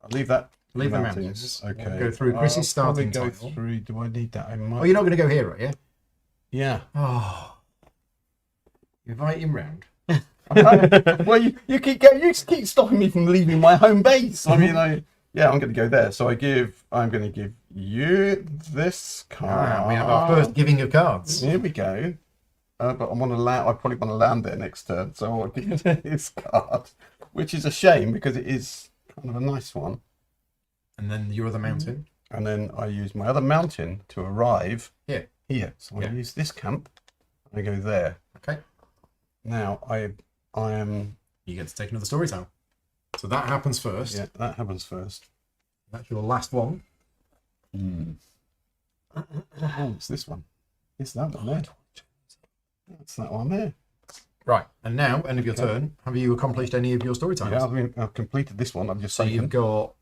I'll leave that. Leave the mountains. Okay. Go through Chris's I'll probably starting go tile. through. Do I need that? I might. Oh, you're not going to go here, are you? Yeah. Oh. Invite him round. Well, you keep stopping me from leaving my home base. I mean, I'm going to go there. So I'm going to give you this card. We have our first giving of cards. Here we go. But I probably want to land there next turn. So I'll give you this card, which is a shame because it is kind of a nice one. And then your other mountain. And then I use my other mountain to arrive Here. So I Yeah. use this camp. I go there. Okay. Now I am. You get to take another story tile. So that happens first. Yeah, that happens first. That's your last one. Oh, it's this one. It's that one there. That's that one there. Right. And now, end of your turn, have you accomplished any of your story tiles? Yeah, I've completed this one. I've just So taken. you've got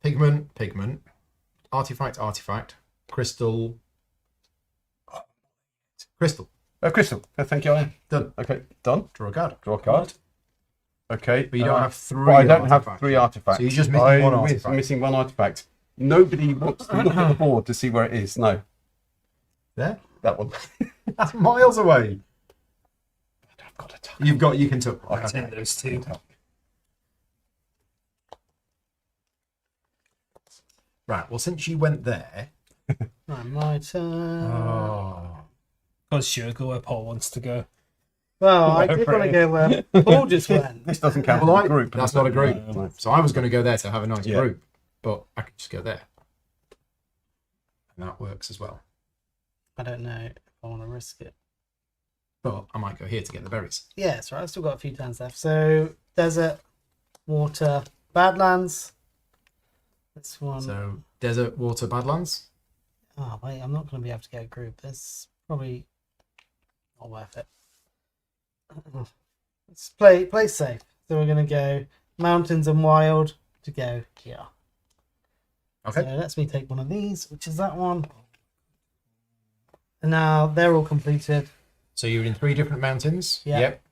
pigment, artifact, crystal. Crystal. Crystal. Thank you, Ian. Done. Okay, done. Draw a card. Draw a card. Okay. But you don't have 3 But I don't have artifacts. 3 artifacts. So you're just missing one I'm artifact. missing 1 artifact. Nobody wants to look at the board to see where it is. No. There. That one. That's miles away. I've got a tuck. You can tuck. I'll take those two. Right. Well, since you went there. Right, my turn. Oh. Because sure, go where Paul wants to go. Well, I did want to go where Paul just went. This doesn't count Well, as a group. that's not a group. No. So I was going to go there to have a nice Yeah. group, but I could just go there, and that works as well. I don't know if I want to risk it. But I might go here to get the berries. Yes, right. I've still got a few turns left. So desert, water, badlands. This one. So desert, water, badlands. Oh wait, I'm not going to be able to get a group. That's probably not worth it. Let's play safe. So we're going to go mountains and wild to go here. Okay. So lets me take one of these, which is that one. And now they're all completed. So you're in 3 different mountains. Yeah. Yep.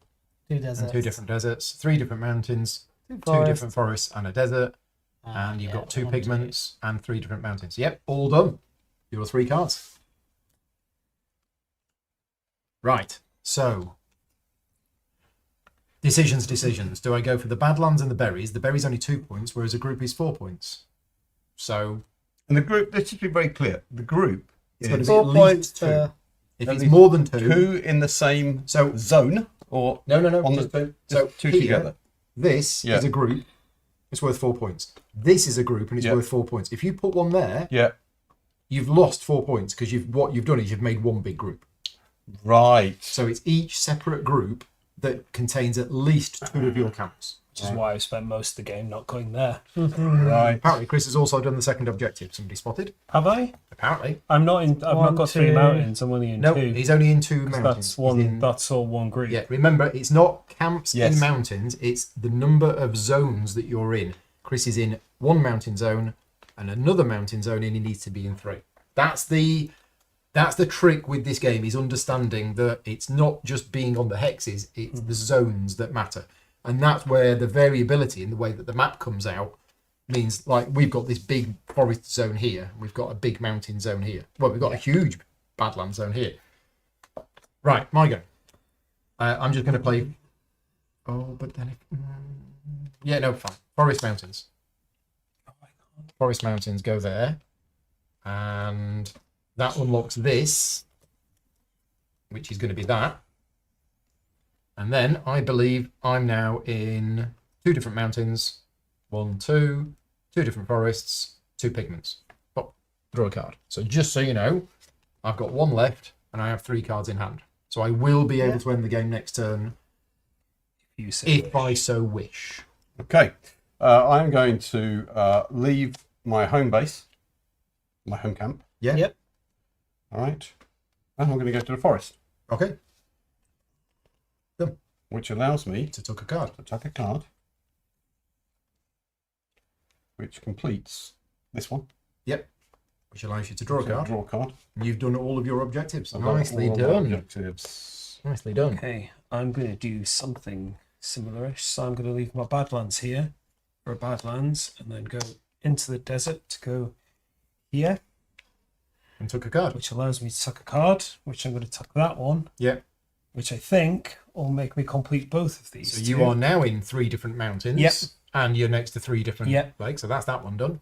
2 deserts. And 2 different deserts, 3 different mountains, 2 forests, different forests, and a desert. And you've yeah, got 2 1, 2. pigments and 3 different mountains. Yep, all done. Your 3 cards. Right. So decisions. Do I go for the badlands and the berries? The berries only 2 points, whereas a group is 4 points. So And the group, let's just be very clear. The group it's got to is be at 4 least points 2. per. If At it's least more than 2, 2 in the same so zone, or no, on just the 2. So 2 here, together. this Yeah. is a group. It's worth 4 points. This is a group and it's Yeah. worth 4 points. If you put one there, Yeah. you've lost 4 points because what you've done is you've made one big group. Right. So it's each separate group that contains at least 2 of your camps. Which is why I've spent most of the game not going there. Right. Apparently, Chris has also done the second objective. Somebody spotted. Have I? Apparently, I'm not in. I've One, not got 3 2. mountains. I'm only in no, 2. he's only in 2 mountains. That's He's one. in- That's all one group. yeah, remember, it's not camps Yes. in mountains. It's the number of zones that you're in. Chris is in 1 mountain zone and another mountain zone, and he needs to be in 3. That's the trick with this game, is understanding that it's not just being on the hexes, it's the zones that matter. And that's where the variability in the way that the map comes out means, like, we've got this big forest zone here, we've got a big mountain zone here. Well, we've got a huge badland zone here. Right, my go. I'm just going to play... Oh, but then... Yeah, no, fine. Forest mountains. Forest mountains go there. And that unlocks this, which is going to be that. And then I believe I'm now in 2 different mountains. 1, 2, 2 different forests, 2 pigments. Oh, draw a card. So just so you know, I've got 1 left and I have 3 cards in hand. So I will be able to end the game next turn You say if I so wish. Okay. I'm going to leave my home base, my home camp. Yeah? Yep. All right. And I'm going to go to the forest, Okay. which allows me To tuck a card. to tuck a card, which completes this one. Yep. Which allows you to draw a So card. draw a card. You've done all of your objectives. I've done Nicely all of my done. objectives. Nicely done. Okay, I'm going to do something similar-ish. So I'm going to leave my badlands here for badlands, and then go into the desert to go here, And took a card. which allows me to tuck a card. Which I'm going to tuck that one, Yep. which I think will make me complete both of these. So you 2. are now in 3 different mountains. Yep. And you're next to 3 different Yep. lakes. So that's that one done.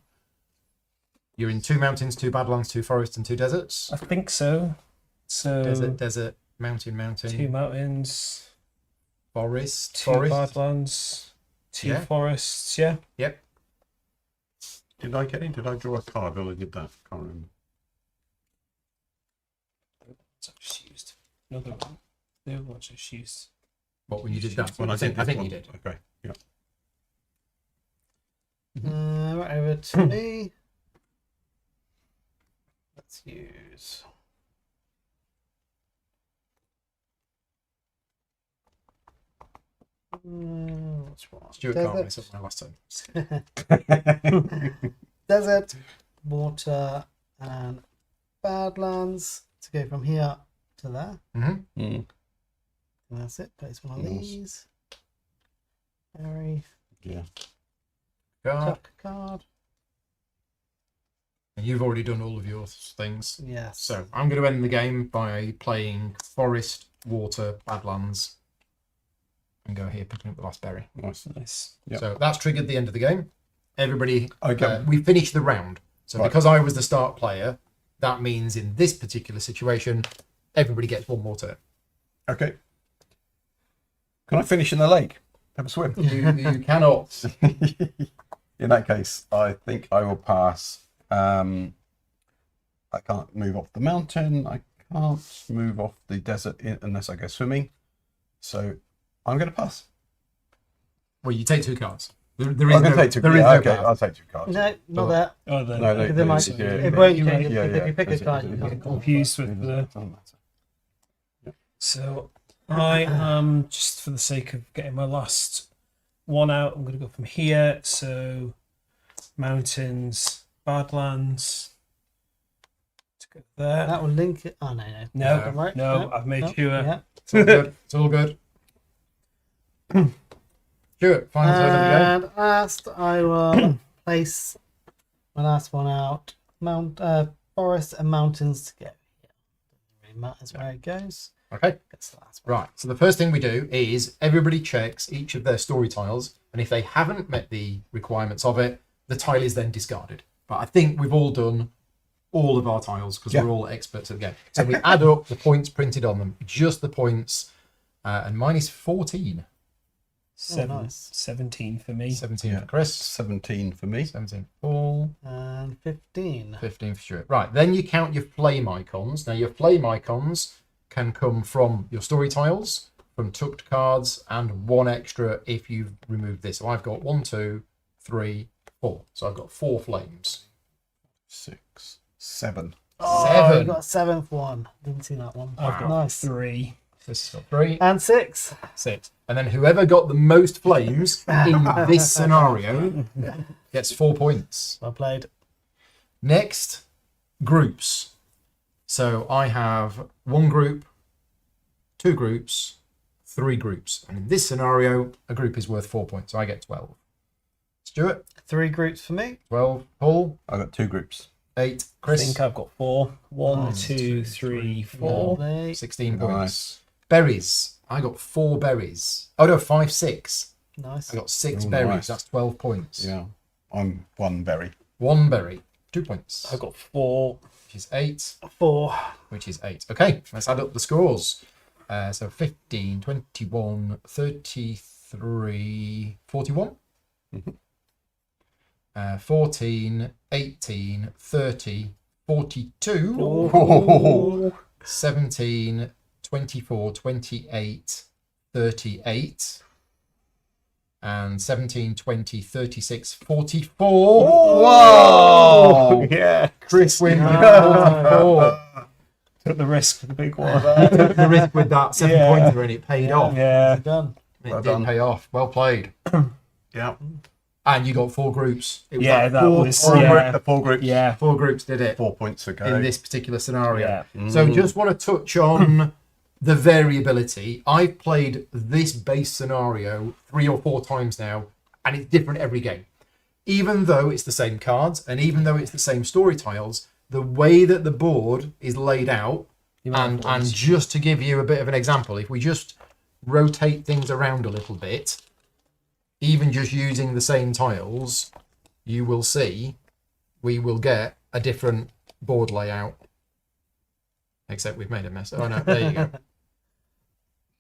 You're in 2 mountains, 2 badlands, 2 forests, and 2 deserts. I think so. So Desert, mountain, 2 mountains, forest, 2 forest. badlands, 2 Yeah. forests. Yeah. Yep. Did I get in? Did I draw a card while I did that? Can't remember. What's I just used? Another one. No, what's I just used? What, when you did that? When I think this you one. did. Okay. Yeah. Right over to me. Let's use. What's wrong? Stuart can't mess up my last time. Desert, water, and badlands to go from here to there. Mm-hmm. Mm. And that's it. Place one of Nice. these. Berry. Yeah. Card. Tuck card. And you've already done all of your things. Yes. So I'm going to end the game by playing Forest, Water, Badlands, and go here picking up the last berry. Nice. Nice. Yep. So that's triggered the end of the game. Everybody, Okay. we finished the round. So Right. because I was the start player, that means in this particular situation, everybody gets one more turn. Okay. Can I finish in the lake? Have a swim. You cannot. In that case, I think I will pass. I can't move off the mountain. I can't move off the desert unless I go swimming. So I'm going to pass. Well, you take 2 cards. There I'm is going to no, take 2. there is Yeah, no okay, card. I'll take 2 cards. No, not that. Oh, then No, no, Because they might, yeah, it yeah, won't yeah, change. yeah, If you pick a yeah. card, you It can doesn't confused with the. doesn't matter. So I am, just for the sake of getting my last one out, I'm going to go from here. So mountains, Badlands. To go there. That will link it. Oh, no. No, Right? no, I've made sure. Yeah. It's all good. It's all good. Stuart, final turn of the game. And last, I will place my last one out. Forest and mountains to go. Yeah. Doesn't really matter where it goes. Okay. It's the last one. Right. So the first thing we do is everybody checks each of their story tiles, and if they haven't met the requirements of it, the tile is then discarded. But I think we've all done all of our tiles because we're all experts at the game. So we add up the points printed on them, just the points, and mine is 14. Nice. 17 for me. 17 for Chris, 17 for me. 17 for Paul, And 15. 15 for Stuart. Right. Then you count your flame icons. Now your flame icons can come from your story tiles, from tucked cards, and 1 extra if you've removed this. So I've got 1, 2, 3, 4. So I've got 4 flames. 6, 7. Oh, 7. you got a 7th one. Didn't see that one. I've got Nice. 3. This has got 3, And 6. 6. And then whoever got the most flames in this scenario gets 4 points. Well played. Next, groups. So I have 1 group, 2 groups, 3 groups. And in this scenario, a group is worth 4 points. So I get 12. Stuart, 3 groups for me. 12. Paul, I've got 2 groups. 8. I Chris, think I've got 4. 1, Nice. 2, 3, 4. Lovely. 16 Nice. points. Berries. I got 4 berries. Oh no, 5, 6. Nice. I got 6 Oh, berries. nice. That's 12 points. Yeah. I'm 1 berry. 1 berry, 2 points. I've got 4. Which is 8. 4. Which is 8. Okay, let's add up the scores. So 15, 21, 33, 41. 14, 18, 30, 42. Oh. 17, 24, 28, 38. And 17, 20, 36, 44. Whoa! Yeah. Chris wins with Ah. 44. Took the risk for the big one. Took the risk with that 7-pointer and it paid off. Yeah. Done. It Well did done. pay off. Well played. Yeah. And you got 4 groups. It was Yeah, like that four, was- four, yeah. The 4 groups. Yeah. 4 groups did it 4 points ago. in this particular scenario. Yeah. So just want to touch on the variability. I've played this base scenario 3 or 4 times now, and it's different every game. Even though it's the same cards, and even though it's the same story tiles, the way that the board is laid out, and just to give you a bit of an example, if we just rotate things around a little bit, even just using the same tiles, you will see we will get a different board layout. Except we've made a mess. Oh no, there you go.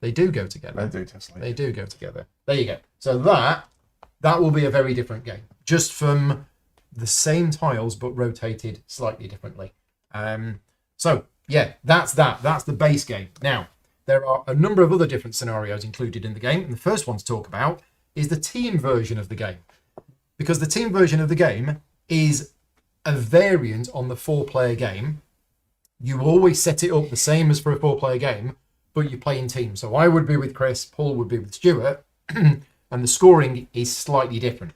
They do go together. They do, Tesla. They do go together. There you go. So that will be a very different game, just from the same tiles but rotated slightly differently. So yeah, that's that. That's the base game. Now there are a number of other different scenarios included in the game, and the first one to talk about is the team version of the game, because the team version of the game is a variant on the 4-player game. You always set it up the same as for a 4-player game, but you play in teams. So I would be with Chris, Paul would be with Stuart, and the scoring is slightly different.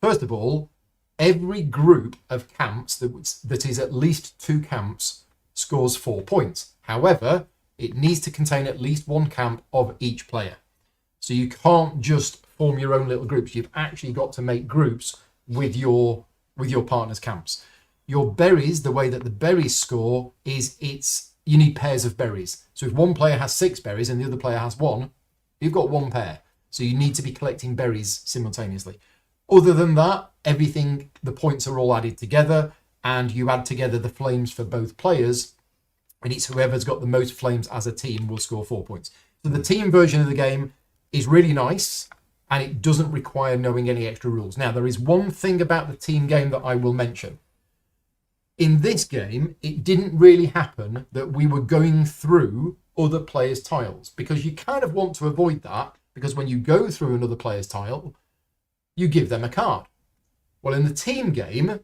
First of all, every group of camps that is at least 2 camps scores 4 points. However, it needs to contain at least 1 camp of each player. So you can't just form your own little groups. You've actually got to make groups with your partner's camps. Your berries, the way that the berries score is you need pairs of berries. So if one player has 6 berries and the other player has 1, you've got 1 pair. So you need to be collecting berries simultaneously. Other than that, everything, the points are all added together, and you add together the flames for both players, and it's whoever's got the most flames as a team will score 4 points. So the team version of the game is really nice, and it doesn't require knowing any extra rules. Now, there is one thing about the team game that I will mention. In this game, it didn't really happen that we were going through other players' tiles, because you kind of want to avoid that, because when you go through another player's tile, you give them a card. Well, in the team game,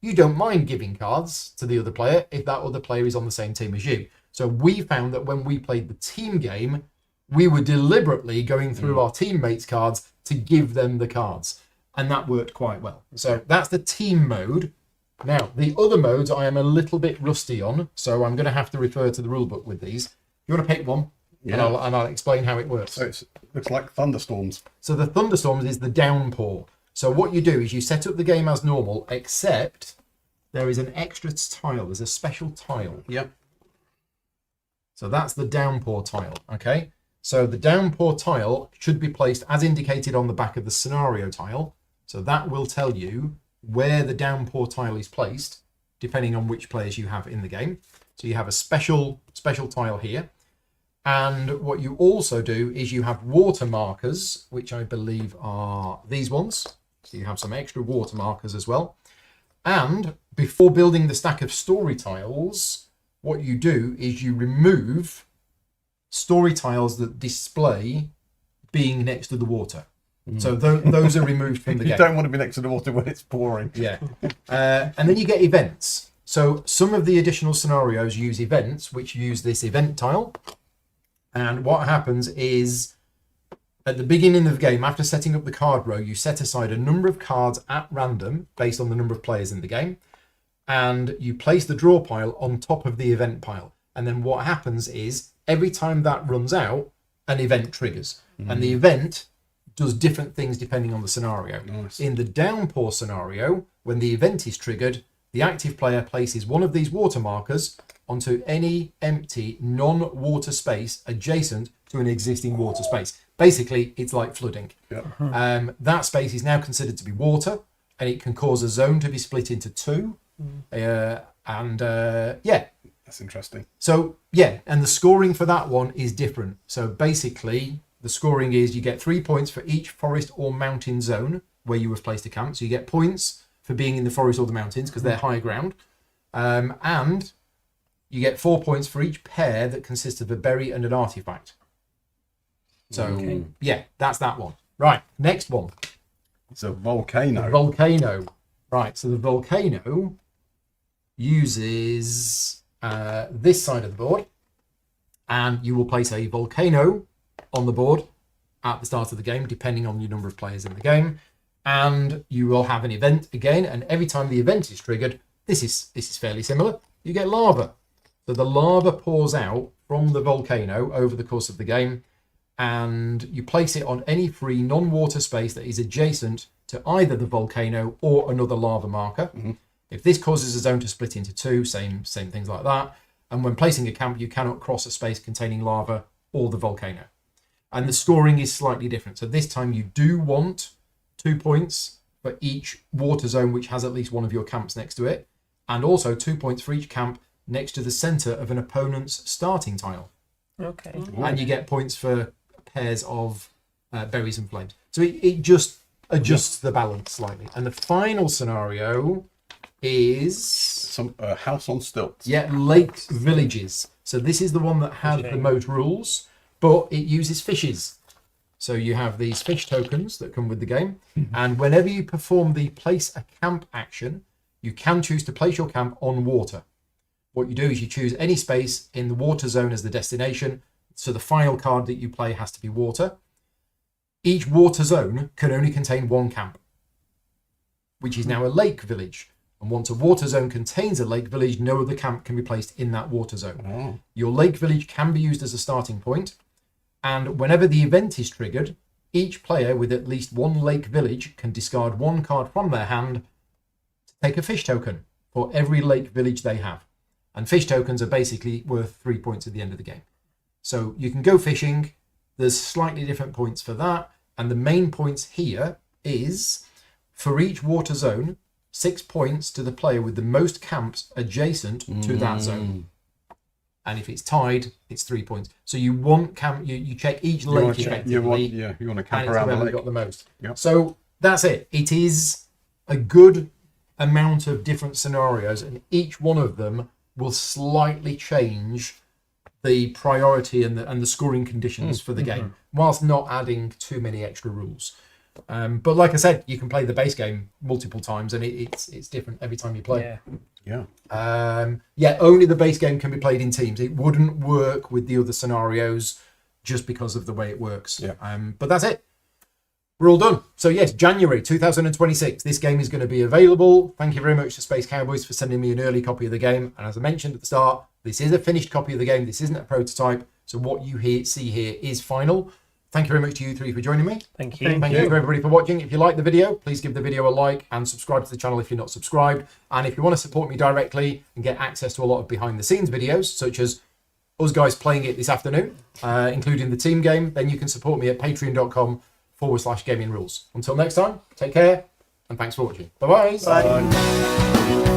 you don't mind giving cards to the other player if that other player is on the same team as you. So we found that when we played the team game, we were deliberately going through our teammates' cards to give them the cards. And that worked quite well. So that's the team mode. Now, the other modes I am a little bit rusty on, so I'm going to have to refer to the rulebook with these. You want to pick one? Yeah. And I'll explain how it works. So it looks like thunderstorms. So the thunderstorms is the downpour. So what you do is you set up the game as normal, except there is an extra tile. There's a special tile. Yep. So that's the downpour tile, okay? So the downpour tile should be placed as indicated on the back of the scenario tile. So that will tell you where the downpour tile is placed, depending on which players you have in the game. So you have a special tile here. And what you also do is you have water markers, which I believe are these ones. So you have some extra water markers as well. And before building the stack of story tiles, what you do is you remove story tiles that display being next to the water. So those are removed from the game. You don't want to be next to the water when it's pouring. Yeah. And then you get events. So some of the additional scenarios use events, which use this event tile. And what happens is, at the beginning of the game, after setting up the card row, you set aside a number of cards at random based on the number of players in the game. And you place the draw pile on top of the event pile. And then what happens is, every time that runs out, an event triggers. And the event does different things depending on the scenario. Nice. In the downpour scenario, when the event is triggered, the active player places one of these water markers onto any empty non-water space adjacent to an existing water space. Basically, it's like flooding. Yep. That space is now considered to be water, and it can cause a zone to be split into 2. Yeah. That's interesting. So, yeah, and the scoring for that one is different. So basically, the scoring is you get 3 points for each forest or mountain zone where you have placed a camp. So you get points for being in the forest or the mountains because they're high ground. And you get 4 points for each pair that consists of a berry and an artifact. So, yeah, that's that one. Right, next one. It's a volcano. The volcano. Right, so the volcano uses this side of the board, and you will place a volcano on the board at the start of the game, depending on your number of players in the game. And you will have an event again, and every time the event is triggered, this is fairly similar, you get lava. So the lava pours out from the volcano over the course of the game, and you place it on any free non-water space that is adjacent to either the volcano or another lava marker. If this causes a zone to split into 2, same things like that. And when placing a camp, you cannot cross a space containing lava or the volcano. And the scoring is slightly different. So this time you do want 2 points for each water zone which has at least one of your camps next to it, and also 2 points for each camp next to the center of an opponent's starting tile. Okay. And you get points for pairs of berries and flames. So it just adjusts the balance slightly. And the final scenario is Some house on stilts. lake villages. So this is the one that has the most rules, but it uses fishes. So you have these fish tokens that come with the game, and whenever you perform the place a camp action, you can choose to place your camp on water. What you do is you choose any space in the water zone as the destination, so the final card that you play has to be water. Each water zone can only contain 1 camp, which is now a lake village. And once a water zone contains a lake village, no other camp can be placed in that water zone. Your lake village can be used as a starting point, and whenever the event is triggered, each player with at least 1 lake village can discard 1 card from their hand to take a fish token for every lake village they have. And fish tokens are basically worth 3 points at the end of the game. So you can go fishing. There's slightly different points for that. And the main points here is for each water zone, 6 points to the player with the most camps adjacent to that zone. And if it's tied, it's 3 points. So you want you check each lake effectively. You want to camp and around the whoever lake. got the most. Yep. So that's it. It is a good amount of different scenarios, and each one of them will slightly change the priority and the scoring conditions for the game, whilst not adding too many extra rules. But like I said, you can play the base game multiple times, and it's different every time you play. Yeah. Only the base game can be played in teams. It wouldn't work with the other scenarios just because of the way it works. But that's it. We're all done. So yes, January 2026. This game is going to be available. Thank you very much to Space Cowboys for sending me an early copy of the game. And as I mentioned at the start, this is a finished copy of the game. This isn't a prototype. So what you see here is final. Thank you very much to you three for joining me. Thank you. Thank you for everybody for watching. If you like the video, please give the video a like and subscribe to the channel if you're not subscribed. And if you want to support me directly and get access to a lot of behind the scenes videos, such as us guys playing it this afternoon, including the team game, then you can support me at patreon.com/gaming rules. Until next time, take care and thanks for watching. Bye-bye. Bye.